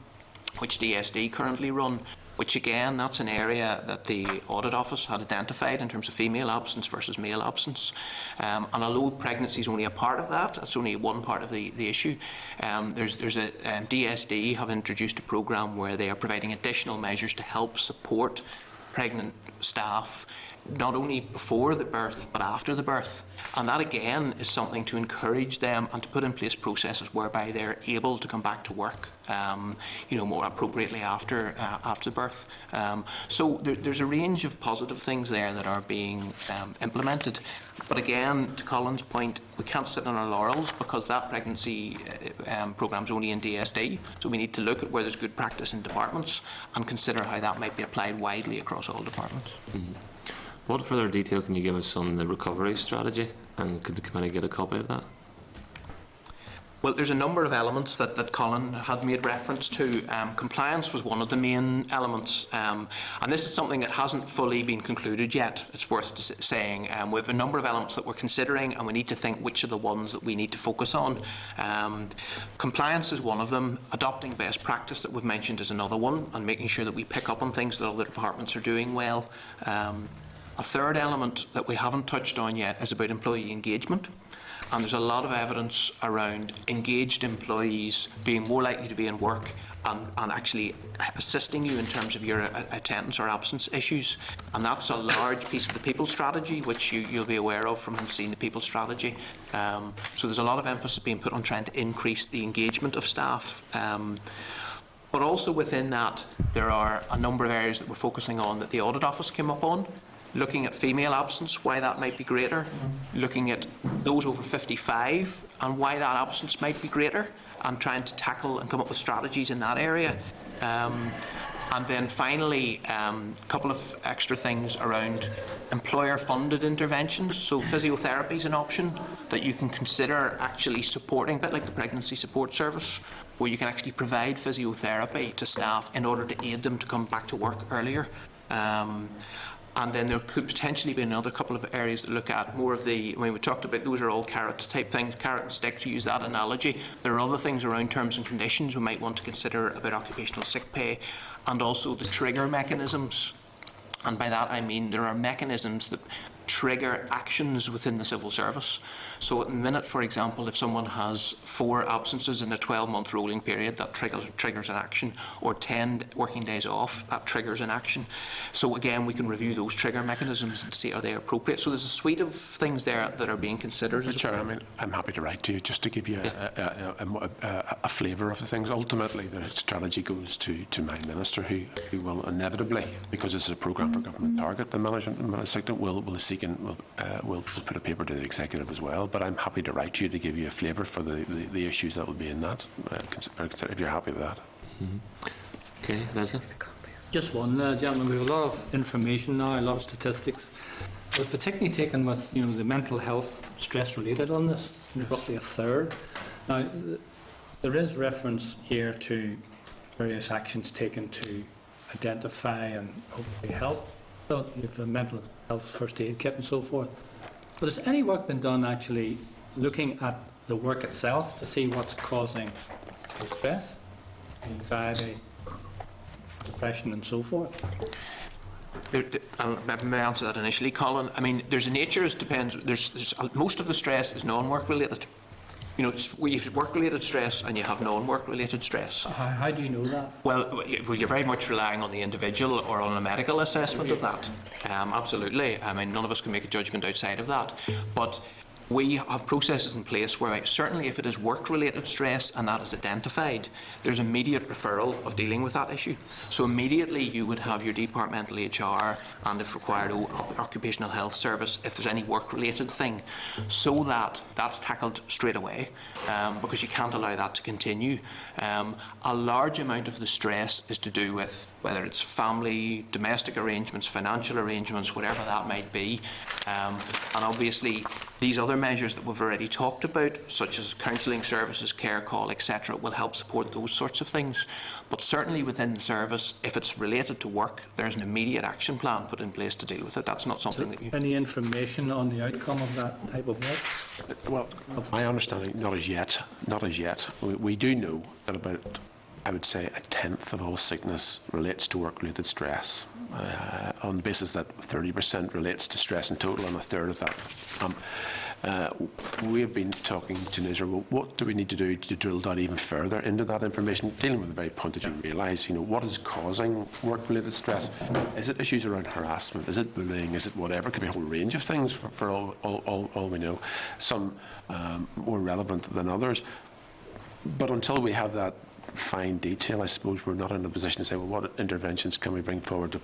which DSD currently run, which again, that's an area that the Audit Office had identified in terms of female absence versus male absence. And although pregnancy is only a part of that, it's only one part of the issue, DSD have introduced a programme where they are providing additional measures to help support pregnant staff, not only before the birth but after the birth. And that again is something to encourage them and to put in place processes whereby they're able to come back to work more appropriately after birth. So there's a range of positive things there that are being implemented. But again, to Colin's point, we can't sit on our laurels because that pregnancy programme is only in DSD. So we need to look at where there's good practice in departments and consider how that might be applied widely across all departments. Mm-hmm. What further detail can you give us on the recovery strategy, and could the committee get a copy of that? Well, there's a number of elements that Colin had made reference to. Compliance was one of the main elements, and this is something that hasn't fully been concluded yet, it's worth saying. We have a number of elements that we're considering, and we need to think which are the ones that we need to focus on. Compliance is one of them. Adopting best practice that we've mentioned is another one, and making sure that we pick up on things that other departments are doing well. A third element that we haven't touched on yet is about employee engagement. And there's a lot of evidence around engaged employees being more likely to be in work and actually assisting you in terms of your attendance or absence issues. And that's a large piece of the people strategy, which you'll be aware of from seeing the people strategy. So there's a lot of emphasis being put on trying to increase the engagement of staff. But also within that, there are a number of areas that we're focusing on that the Audit Office came up on, looking at female absence, why that might be greater, looking at those over 55 and why that absence might be greater, and trying to tackle and come up with strategies in that area. And then finally, a couple of extra things around employer-funded interventions. So physiotherapy is an option that you can consider actually supporting, a bit like the Pregnancy Support Service, where you can actually provide physiotherapy to staff in order to aid them to come back to work earlier. And then there could potentially be another couple of areas to look at, more of the, I mean, we talked about, those are all carrot type things, carrot and stick, to use that analogy. There are other things around terms and conditions we might want to consider about occupational sick pay, and also the trigger mechanisms. And by that I mean there are mechanisms that trigger actions within the civil service. So at the minute, for example, if someone has 4 absences in a 12-month rolling period, that triggers an action, or 10 working days off, that triggers an action. So again, we can review those trigger mechanisms and see are they appropriate. So there's a suite of things there that are being considered. Chair, I mean, I'm happy to write to you just to give you a flavour of the things. Ultimately, the strategy goes to my minister, who will inevitably, because this is a programme for government target, the management sector will seek and will put a paper to the executive as well. But I'm happy to write to you to give you a flavour for the issues that will be in that, if you're happy with that. Okay, Leslie? Just one, gentlemen. We have a lot of information now, a lot of statistics. But particularly taken with the mental health stress-related illness, roughly a third. Now, there is reference here to various actions taken to identify and hopefully help. So you have a mental health first aid kit and so forth. But has any work been done actually looking at the work itself to see what's causing the stress, anxiety, depression and so forth? I'll maybe answer that initially, Colin. I mean, there's a nature, it depends. Most of the stress is non-work related. You have work-related stress and you have non-work-related stress. How do you know that? Well, you're very much relying on the individual or on a medical assessment of that. Absolutely. I mean, none of us can make a judgment outside of that. But we have processes in place where certainly if it is work-related stress and that is identified, there's immediate referral of dealing with that issue. So immediately you would have your departmental HR and, if required, occupational health service if there's any work-related thing, so that that's tackled straight away, because you can't allow that to continue. A large amount of the stress is to do with whether it's family, domestic arrangements, financial arrangements, whatever that might be. And obviously these other measures that we've already talked about, such as counselling services, care call, etc., will help support those sorts of things. But certainly within the service, if it's related to work, there's an immediate action plan put in place to deal with it. That's not something that you... Any information on the outcome of that type of work? Well, my understanding, not as yet. We do know that about, I would say, a tenth of all sickness relates to work-related stress, on the basis that 30% relates to stress in total and a third of that. We have been talking to NISR, well, what do we need to do to drill down even further into that information, dealing with the very point that you realise, what is causing work-related stress? Is it issues around harassment? Is it bullying? Is it whatever? It could be a whole range of things for all we know, some more relevant than others. But until we have that fine detail, I suppose we're not in a position to say, well, what interventions can we bring forward to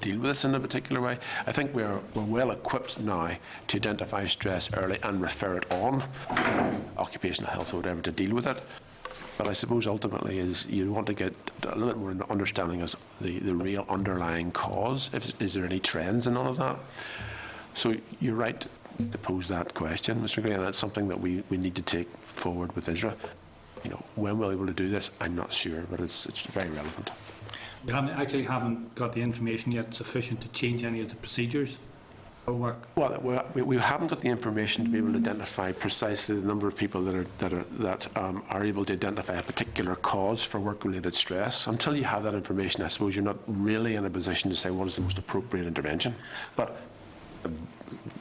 deal with this in a particular way. I think we're well equipped now to identify stress early and refer it on, occupational health or whatever, to deal with it. But I suppose ultimately is you want to get a little bit more understanding as the real underlying cause. Is there any trends in all of that? So you're right to pose that question, Mr. Gray, and that's something that we need to take forward with ISRA. When we'll be able to do this, I'm not sure, but it's very relevant. We haven't got the information yet sufficient to change any of the procedures or work. Well, we haven't got the information to be able to identify precisely the number of people that are able to identify a particular cause for work-related stress. Until you have that information, I suppose you're not really in a position to say what is the most appropriate intervention. But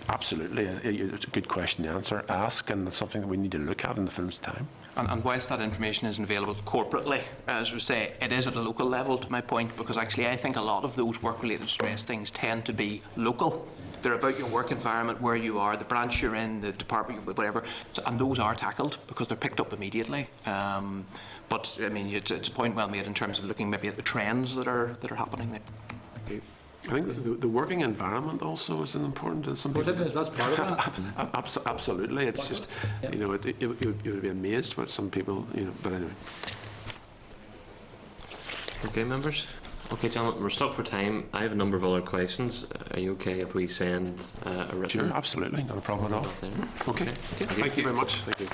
absolutely, it's a good question to ask, and it's something that we need to look at in the fullest time. And whilst that information isn't available corporately, as we say, it is at a local level, to my point, because actually I think a lot of those work-related stress things tend to be local. They're about your work environment, where you are, the branch you're in, the department, whatever. And those are tackled because they're picked up immediately. But I mean, it's a point well made in terms of looking maybe at the trends that are happening there. I think the working environment also is important. Some people, that's part of that. absolutely. It's just, you know, you would be amazed what some people, you know. But anyway. Okay, members. Okay, John, we're stuck for time. I have a number of other questions. Are you okay if we send a written? Sure, absolutely, not a problem at all. Okay. Thank you very much. Thank you.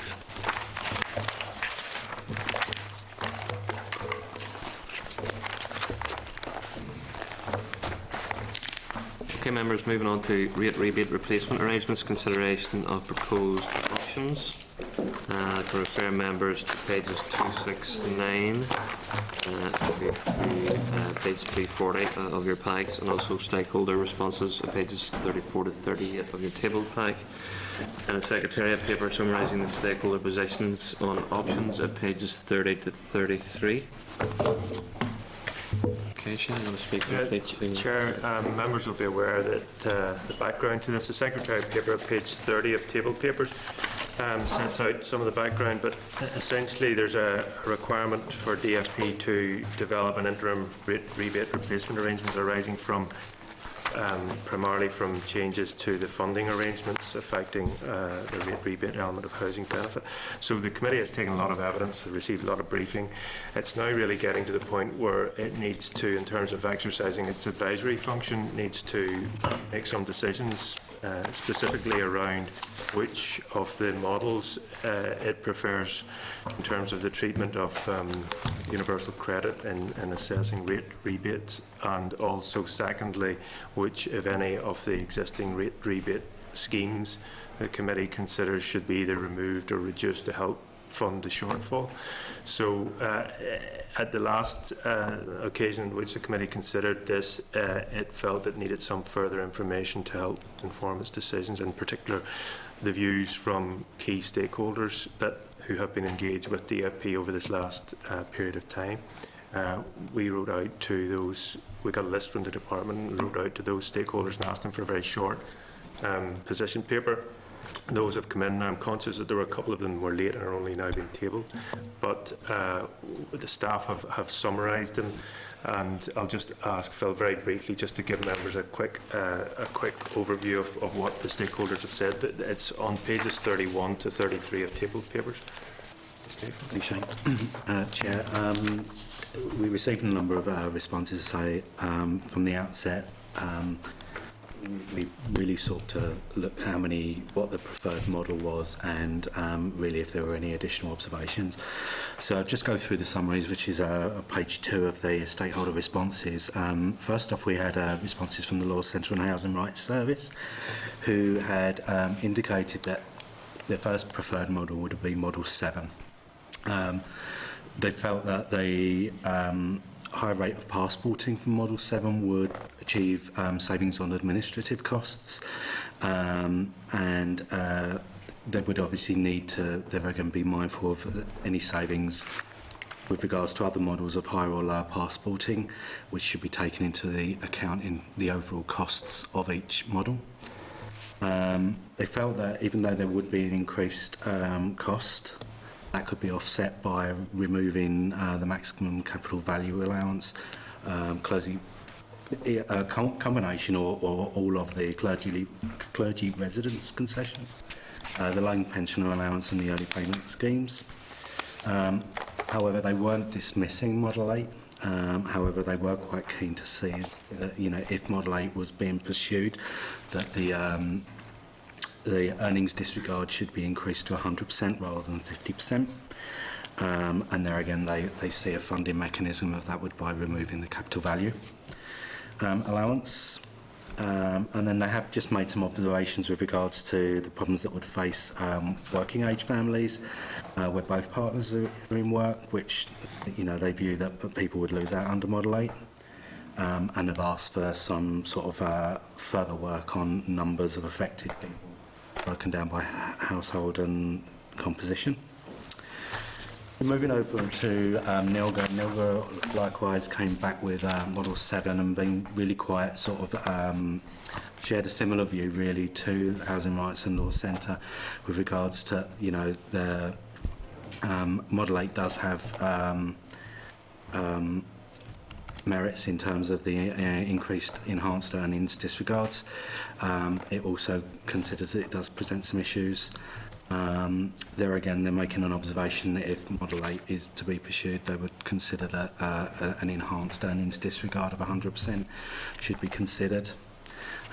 Okay, members, moving on to rate rebate replacement arrangements, consideration of proposed reductions. I can refer members to pages 269 to page 340 of your packs, and also stakeholder responses at pages 34 to 38 of your table pack, and a secretariat paper summarising the stakeholder positions on options at pages 30 to 33. Okay, Shane, you want to speak on page 3? Chair, members will be aware that the background to this, the Secretariat paper at page 30 of table papers sets out some of the background, but essentially there's a requirement for DFP to develop an interim rebate replacement arrangement arising from primarily from changes to the funding arrangements affecting the rate rebate element of housing benefit. So the committee has taken a lot of evidence, has received a lot of briefing. It's now really getting to the point where it needs to, in terms of exercising its advisory function, needs to make some decisions specifically around which of the models it prefers in terms of the treatment of universal credit in assessing rate rebates, and also secondly which, if any, of the existing rate rebate schemes the committee considers should be either removed or reduced to help fund the shortfall. So at the last occasion in which the committee considered this, it felt it needed some further information to help inform its decisions, in particular the views from key stakeholders who have been engaged with DFP over this last period of time. We wrote out to those, we got a list from the department, and wrote out to those stakeholders and asked them for a very short position paper. Those have come in. I'm conscious that there were a couple of them were late and are only now being tabled, but the staff have summarised them, and I'll just ask Phil very briefly just to give members a quick overview of what the stakeholders have said. It's on pages 31 to 33 of tabled papers. Thanks, Shane. Chair, we received a number of responses. From the outset, we really sought to look what the preferred model was, and really if there were any additional observations. So I'll just go through the summaries, which is page 2 of the stakeholder responses. First off, we had responses from the Law Centre on Housing Rights Service, who had indicated that their first preferred model would have been Model 7. They felt that the high rate of passporting from Model 7 would achieve savings on administrative costs, and they would obviously they were going to be mindful of any savings with regards to other models of higher or lower passporting, which should be taken into the account in the overall costs of each model. They felt that even though there would be an increased cost, that could be offset by removing the maximum capital value allowance, a combination or all of the clergy residence concession, the loan pensioner allowance and the early payment schemes. However, they weren't dismissing Model 8. However, they were quite keen to see that, if Model 8 was being pursued, that the earnings disregard should be increased to 100% rather than 50%. And there again, they see a funding mechanism of that would by removing the capital value allowance. And then they have just made some observations with regards to the problems that would face working age families where both partners are in work, which they view that people would lose out under Model 8. And have asked for some sort of further work on numbers of affected people broken down by household and composition. Moving over to NILGA. NILGA likewise came back with Model 7 and been really quite sort of shared a similar view really to the Housing Rights and Law Centre with regards to, you know, the Model 8 does have merits in terms of the increased enhanced earnings disregards. It also considers that it does present some issues. There again, they're making an observation that if Model 8 is to be pursued, they would consider that an enhanced earnings disregard of 100% should be considered.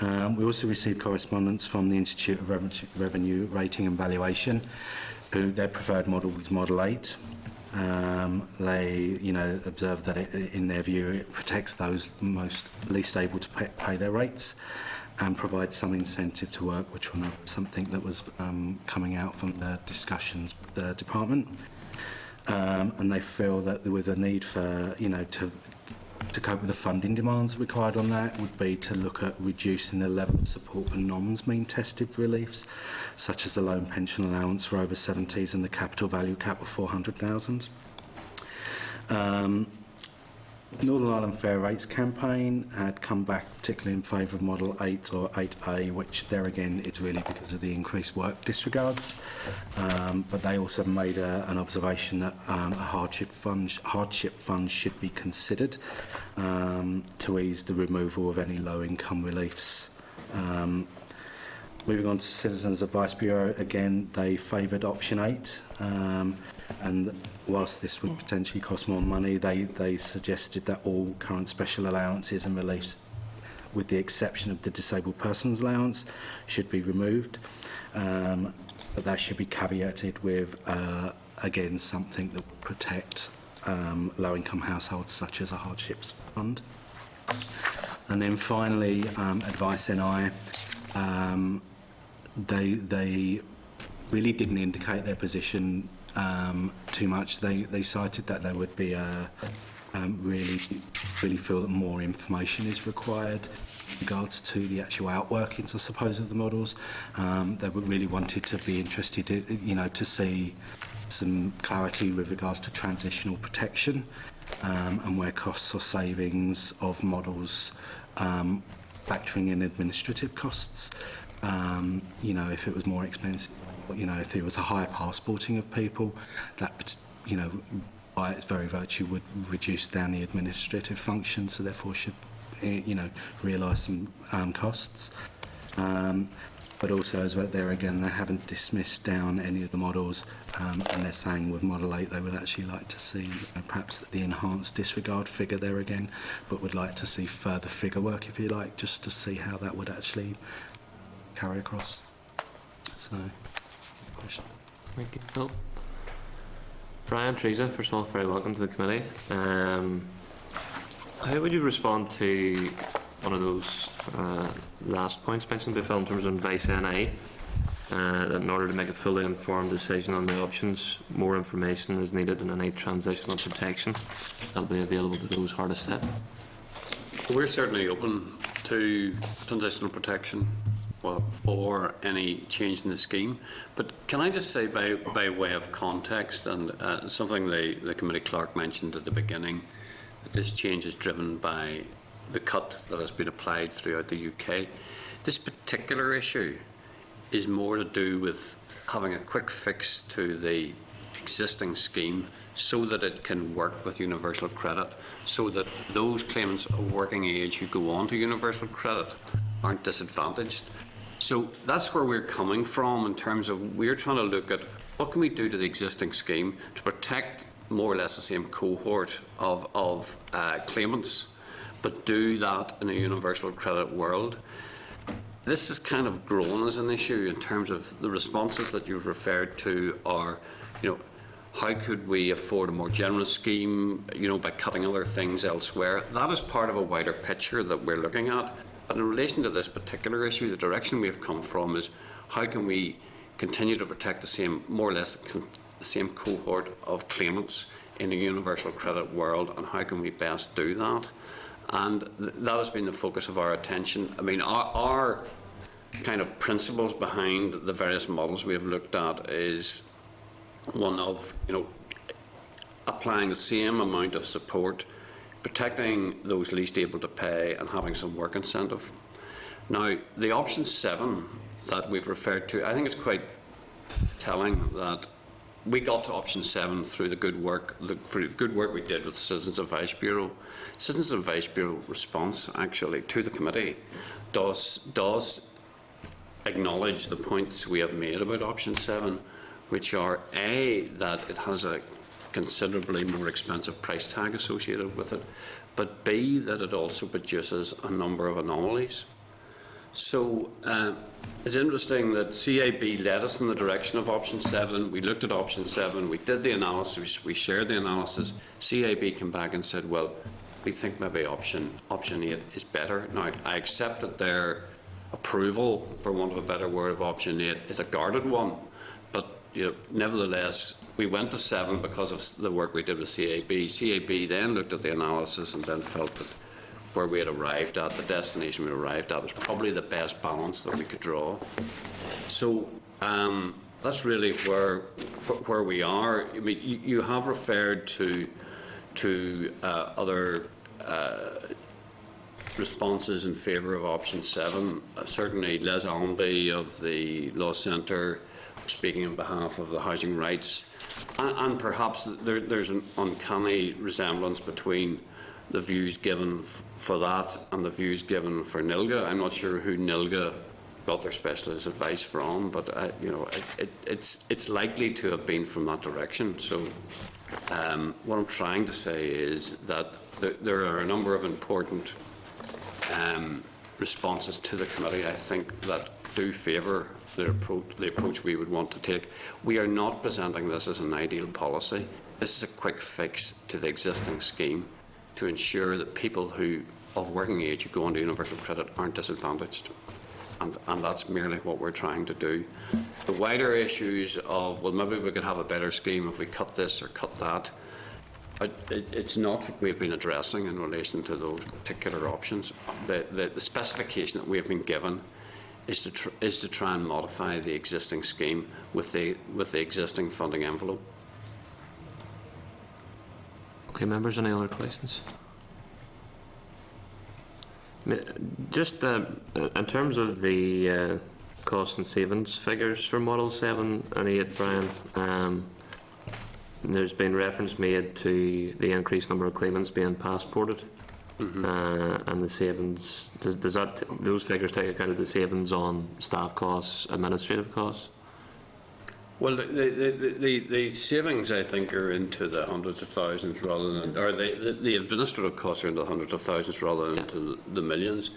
We also received correspondence from the Institute of Revenue Rating and Valuation, who their preferred model was Model 8. They, you know, observed that in their view it protects those least able to pay their rates and provides some incentive to work, which was something that was coming out from the discussions with the department. And they feel that with a need for, you know, to cope with the funding demands required on that would be to look at reducing the level of support for NOMS mean tested reliefs, such as the loan pension allowance for over 70s and the capital value cap of 400,000. Northern Ireland Fair Rates campaign had come back particularly in favour of Model 8 or 8A, which there again is really because of the increased work disregards. But they also made an observation that a hardship fund should be considered to ease the removal of any low income reliefs. Moving on to Citizens Advice Bureau, again they favoured option 8. And whilst this would potentially cost more money, they suggested that all current special allowances and reliefs, with the exception of the disabled persons allowance, should be removed. But that should be caveated with, again, something that would protect low-income households, such as a hardships fund. And then finally, Advice NI, they really didn't indicate their position too much. They cited that there would be really feel that more information is required in regards to the actual outworkings, I suppose, of the models. They would really wanted to be interested, you know, to see some clarity with regards to transitional protection and where costs or savings of models factoring in administrative costs. You know, if it was more expensive, you know, if there was a higher passporting of people, that, you know, by its very virtue would reduce down the administrative function, so therefore should, you know, realise some costs. But also, as well, there again, they haven't dismissed down any of the models, and they're saying with Model 8 they would actually like to see perhaps the enhanced disregard figure there again, but would like to see further figure work, if you like, just to see how that would actually carry across. So, question. Thank you, Phil. Brian, Teresa, first of all, very welcome to the committee. How would you respond to one of those last points mentioned by Phil in terms of Advice NI, that in order to make a fully informed decision on the options, more information is needed in any transitional protection that will be available to those hardest hit? We're certainly open to transitional protection for any change in the scheme. But can I just say, by way of context, and something the committee clerk mentioned at the beginning, that this change is driven by the cut that has been applied throughout the UK. This particular issue is more to do with having a quick fix to the existing scheme so that it can work with universal credit, so that those claimants of working age who go on to universal credit aren't disadvantaged. So that's where we're coming from in terms of we're trying to look at what can we do to the existing scheme to protect more or less the same cohort of claimants, but do that in a universal credit world. This has kind of grown as an issue in terms of the responses that you've referred to are, you know, how could we afford a more generous scheme, you know, by cutting other things elsewhere? That is part of a wider picture that we're looking at. But in relation to this particular issue, the direction we have come from is how can we continue to protect the same, more or less, the same cohort of claimants in a universal credit world, and how can we best do that? And that has been the focus of our attention. I mean, our kind of principles behind the various models we have looked at is one of, you know, applying the same amount of support, protecting those least able to pay and having some work incentive. Now, the option 7 that we've referred to, I think it's quite telling that we got to option 7 through the good work, we did with the Citizens Advice Bureau. Citizens Advice Bureau response, actually, to the committee does acknowledge the points we have made about option 7, which are A, that it has a considerably more expensive price tag associated with it, but B, that it also produces a number of anomalies. So it's interesting that CAB led us in the direction of option 7. We looked at option 7, we did the analysis, we shared the analysis. CAB came back and said, well, we think maybe option 8 is better. Now, I accept that their approval, for want of a better word, of option 8 is a guarded one, but nevertheless, we went to 7 because of the work we did with CAB. CAB then looked at the analysis and then felt that where we had arrived at, the destination we arrived at, was probably the best balance that we could draw. So that's really where we are. I mean, you have referred to other responses in favour of option 7. Certainly, Les Allenby of the Law Centre, speaking on behalf of the housing rights, and perhaps there's an uncanny resemblance between the views given for that and the views given for NILGA. I'm not sure who NILGA got their specialist advice from, but it's likely to have been from that direction. So what I'm trying to say is that there are a number of important responses to the committee, I think, that do favour the approach we would want to take. We are not presenting this as an ideal policy. This is a quick fix to the existing scheme to ensure that people who of working age who go on to universal credit aren't disadvantaged. And that's merely what we're trying to do. The wider issues of, well, maybe we could have a better scheme if we cut this or cut that, it's not what we've been addressing in relation to those particular options. The specification that we have been given is to try and modify the existing scheme with the existing funding envelope. Okay, members, any other questions? Just in terms of the cost and savings figures for Model 7 and 8, Brian, there's been reference made to the increased number of claimants being passported, and the savings. Does those figures take account of the savings on staff costs, administrative costs? Well, the savings, I think, are into the hundreds of thousands rather than, or the administrative costs are into the hundreds of thousands rather than into the millions.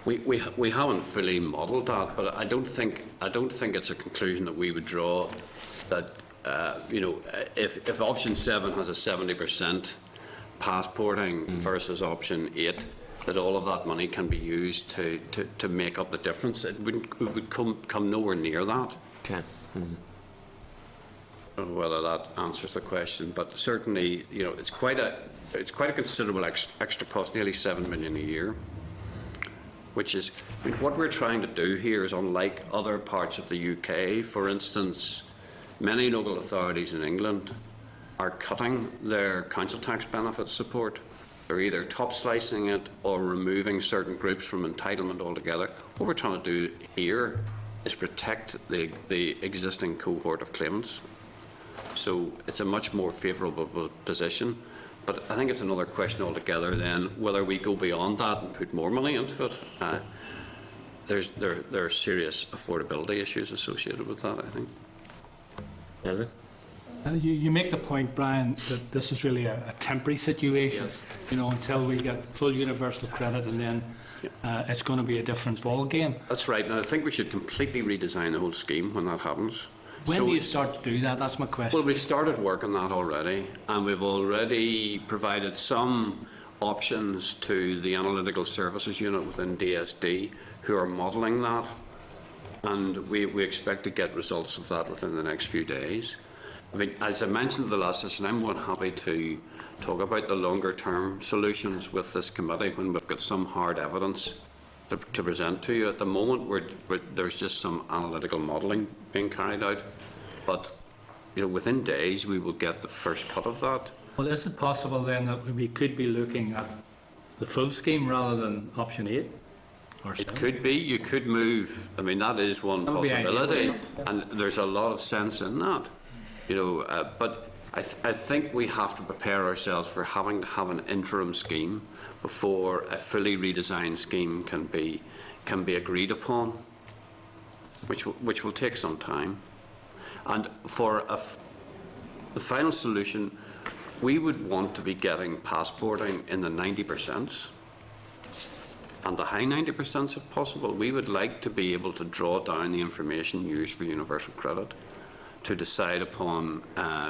We haven't fully modelled that, but I don't think it's a conclusion that we would draw that if option 7 has a 70% passporting versus option 8, that all of that money can be used to make up the difference. It would come nowhere near that. Okay. Whether that answers the question, but certainly, it's quite a considerable extra cost, nearly 7 million a year. Which is, what we're trying to do here is, unlike other parts of the UK, for instance, many local authorities in England are cutting their council tax benefit support. They're either top slicing it or removing certain groups from entitlement altogether. What we're trying to do here is protect the existing cohort of claimants. So it's a much more favourable position. But I think it's another question altogether then whether we go beyond that and put more money into it. There are serious affordability issues associated with that, I think. Is it? You make the point, Brian, that this is really a temporary situation, Yes. Until we get full universal credit, and then it's going to be a different ball game. That's right, and I think we should completely redesign the whole scheme when that happens. When do you start to do that? That's my question. Well, we've started work on that already, and we've already provided some options to the Analytical Services Unit within DSD, who are modelling that, and we expect to get results of that within the next few days. I mean, as I mentioned in the last session, I'm more than happy to talk about the longer term solutions with this committee when we've got some hard evidence to present to you. At the moment, there's just some analytical modelling being carried out, but within days we will get the first cut of that. Well, is it possible then that we could be looking at the full scheme rather than option 8? ourselves. It could be. You could move. I mean, that is one That would be possibility, ideal, and there's a lot of sense in that. You know, but I think we have to prepare ourselves for having to have an interim scheme before a fully redesigned scheme can be agreed upon, which will take some time. And for the final solution, we would want to be getting passporting in the 90%. And the high 90% if possible. We would like to be able to draw down the information used for universal credit to decide upon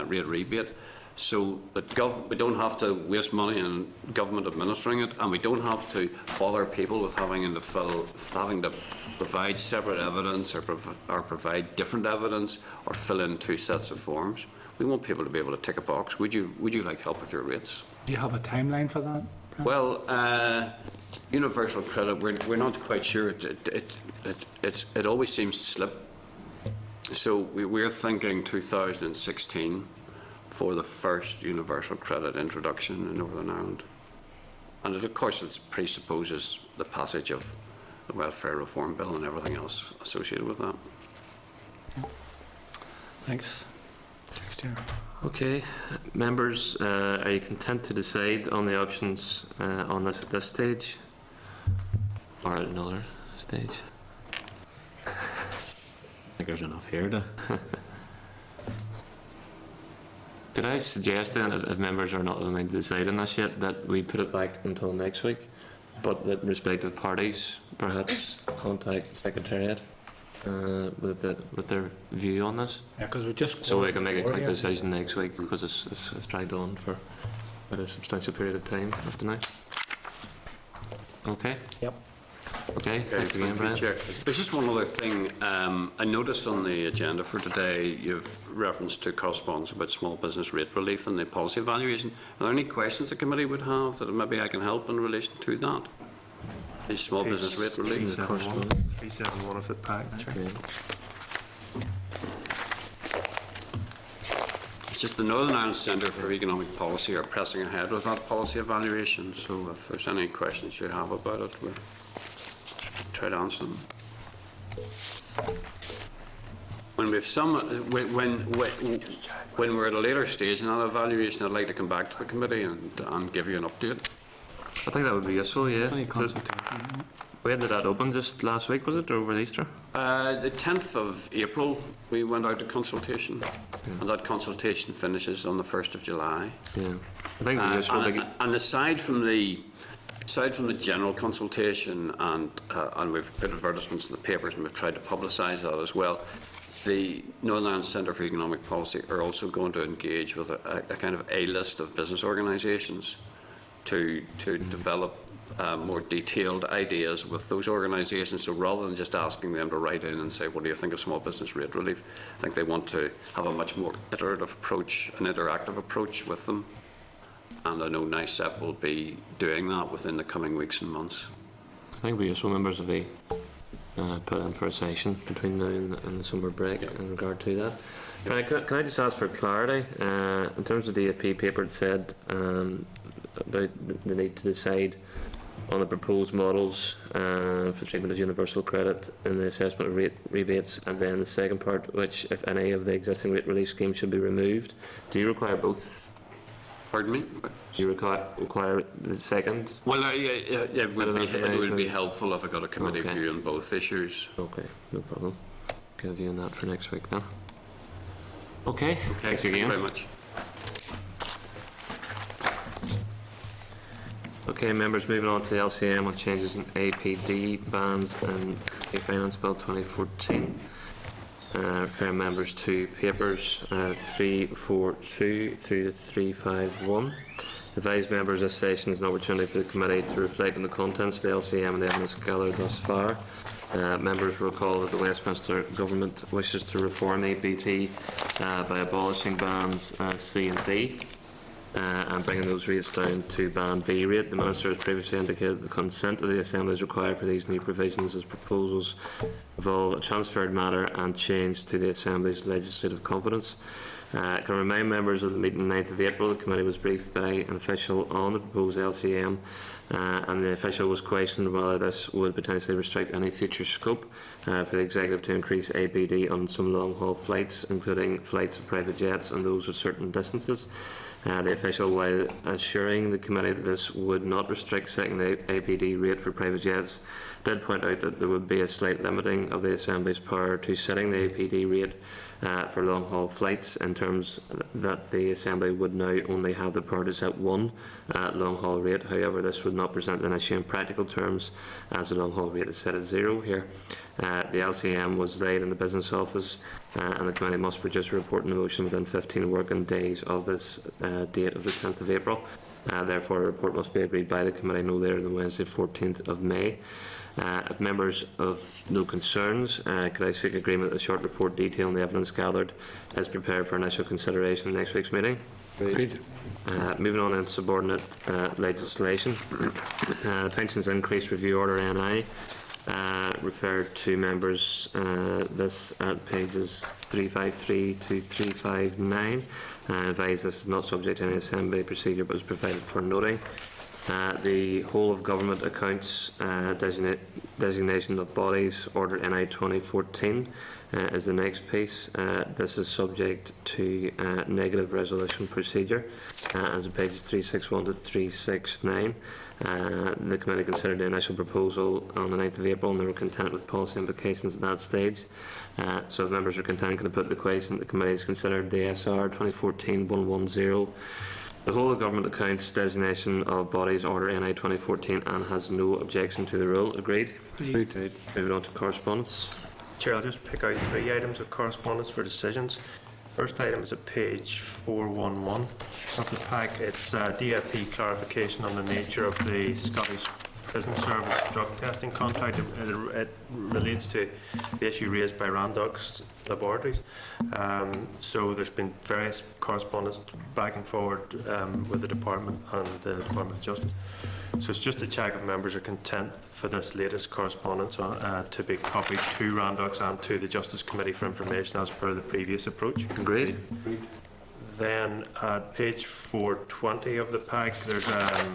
rate rebate, so that we don't have to waste money on government administering it, and we don't have to bother people with having to provide separate evidence or provide different evidence or fill in 2 sets of forms. We want people to be able to tick a box. Would you like help with your rates? Do you have a timeline for that? Well, universal credit, we're not quite sure. It always seems to slip. So we're thinking 2016 for the first universal credit introduction in Northern Ireland. And of course it presupposes the passage of the Welfare Reform Bill and everything else associated with that. Thanks. Thanks, Chair. Okay, members, are you content to decide on the options on this at this stage, or at another stage? I think there's enough here to... Could I suggest then, if members are not willing to decide on this yet, that we put it back until next week, but that respective parties perhaps contact the Secretariat with their view on this? Yeah, because we just... So we can make a quick decision next week, because it's dragged on for quite a substantial period of time up to now. Okay? Yep. Okay, thank you again, Brian. Chair. There's just one other thing. I noticed on the agenda for today you've referenced to correspondence about small business rate relief and the policy evaluation. Are there any questions the committee would have that maybe I can help in relation to that? The small business rate relief? 371 of the pack. Okay. It's just the Northern Ireland Centre for Economic Policy are pressing ahead with that policy evaluation, so if there's any questions you have about it, we'll try to answer them. When we're at a later stage in that evaluation, I'd like to come back to the committee and give you an update. I think that would be useful, yeah. When did that open? Just last week, was it, or over Easter? The 10th of April, we went out to consultation, and that consultation finishes on the 1st of July. Yeah, I think it would be useful to get... And aside from the general consultation, and we've put advertisements in the papers and we've tried to publicise that as well, the Northern Ireland Centre for Economic Policy are also going to engage with a kind of a list of business organisations to develop more detailed ideas with those organisations. So rather than just asking them to write in and say, what do you think of small business rate relief, I think they want to have a much more iterative approach, an interactive approach with them. And I know NICEP will be doing that within the coming weeks and months. I think it would be useful, members, if we put in for a session between now and the summer break in regard to that. Can I just ask for clarity? In terms of the DFP paper, it said about the need to decide on the proposed models for treatment of universal credit and the assessment of rate rebates, and then the second part, which, if any, of the existing rate relief scheme should be removed. Do you require both? Pardon me? Do you require the second? Well, it would be helpful if I got a committee view on both issues. Okay, no problem. Get a view on that for next week then. Okay, thanks again. Thank you very much. Okay, members, moving on to the LCM on changes in APD bands and the Finance Bill 2014. Refer members to papers 342 through to 351. Advise members this session is an opportunity for the committee to reflect on the contents of the LCM and the evidence gathered thus far. Members recall that the Westminster Government wishes to reform APT by abolishing bands C and D and bringing those rates down to band B rate. The Minister has previously indicated the consent of the Assembly is required for these new provisions, as proposals involve a transferred matter and change to the Assembly's legislative competence. I can remind members of the meeting on 9th of April. The committee was briefed by an official on the proposed LCM. and the official was questioned whether this would potentially restrict any future scope for the Executive to increase APD on some long-haul flights, including flights of private jets and those of certain distances. The official, while assuring the committee that this would not restrict setting the APD rate for private jets, did point out that there would be a slight limiting of the Assembly's power to setting the APD rate for long-haul flights, in terms that the Assembly would now only have the power to set one long-haul rate. However, this would not present an issue in practical terms, as the long-haul rate is set at 0 here. The LCM was laid in the Business Office, and the committee must produce a report in the motion within 15 working days of this date of the 10th of April. Therefore, a report must be agreed by the committee no later than Wednesday, 14th of May. If members have no concerns, could I seek agreement that a short report detailing the evidence gathered is prepared for initial consideration in next week's meeting? Agreed. Moving on to subordinate legislation. Pensions Increase Review Order NI. Referred to members this at pages 353 to 359. Advise this is not subject to any assembly procedure but is provided for noting. The whole of government accounts designation of bodies, Order NI 2014, is the next piece. This is subject to negative resolution procedure, as pages 361 to 369. The committee considered the initial proposal on the 9th of April, and they were content with policy implications at that stage. So if members are content, can I put the question that the committee has considered the SR 2014-110, the whole of government accounts designation of bodies, Order NI 2014, and has no objection to the rule. Agreed? Agreed. Moving on to correspondence. Chair, I'll just pick out 3 items of correspondence for decisions. First item is at page 411 of the pack. It's DFP clarification on the nature of the Scottish Prison Service drug testing contract. It relates to the issue raised by Randox Laboratories. So there's been various correspondence back and forward with the Department and the Department of Justice. So it's just to check if members are content for this latest correspondence to be copied to Randox and to the Justice Committee for information as per the previous approach. Agreed. Then at page 420 of the pack, there's a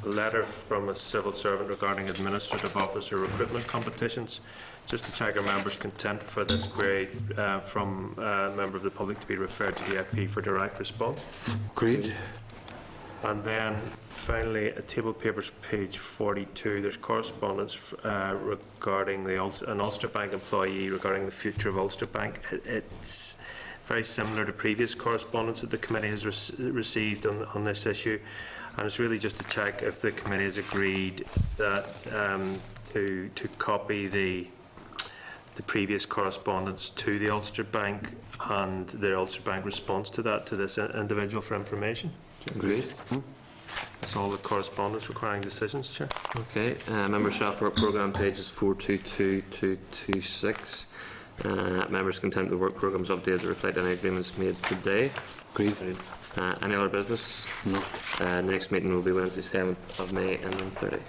letter from a civil servant regarding administrative officer recruitment competitions. Just to check our members' content for this query from a member of the public to be referred to the FP for direct response. Agreed. And then finally, at table papers page 42, there's correspondence regarding an Ulster Bank employee regarding the future of Ulster Bank. It's very similar to previous correspondence that the committee has received on this issue, and it's really just to check if the committee has agreed that to copy the previous correspondence to the Ulster Bank and the Ulster Bank response to that to this individual for information. Agreed. That's all the correspondence requiring decisions, Chair. Okay. Member staff work programme pages 422 to 26. Members content the work programmes updated to reflect any agreements made today. Agreed. Any other business? No. Next meeting will be Wednesday 7th of May and 9:30.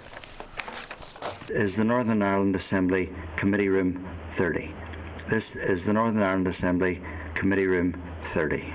Is the Northern Ireland Assembly Committee Room 30. This is the Northern Ireland Assembly Committee Room 30.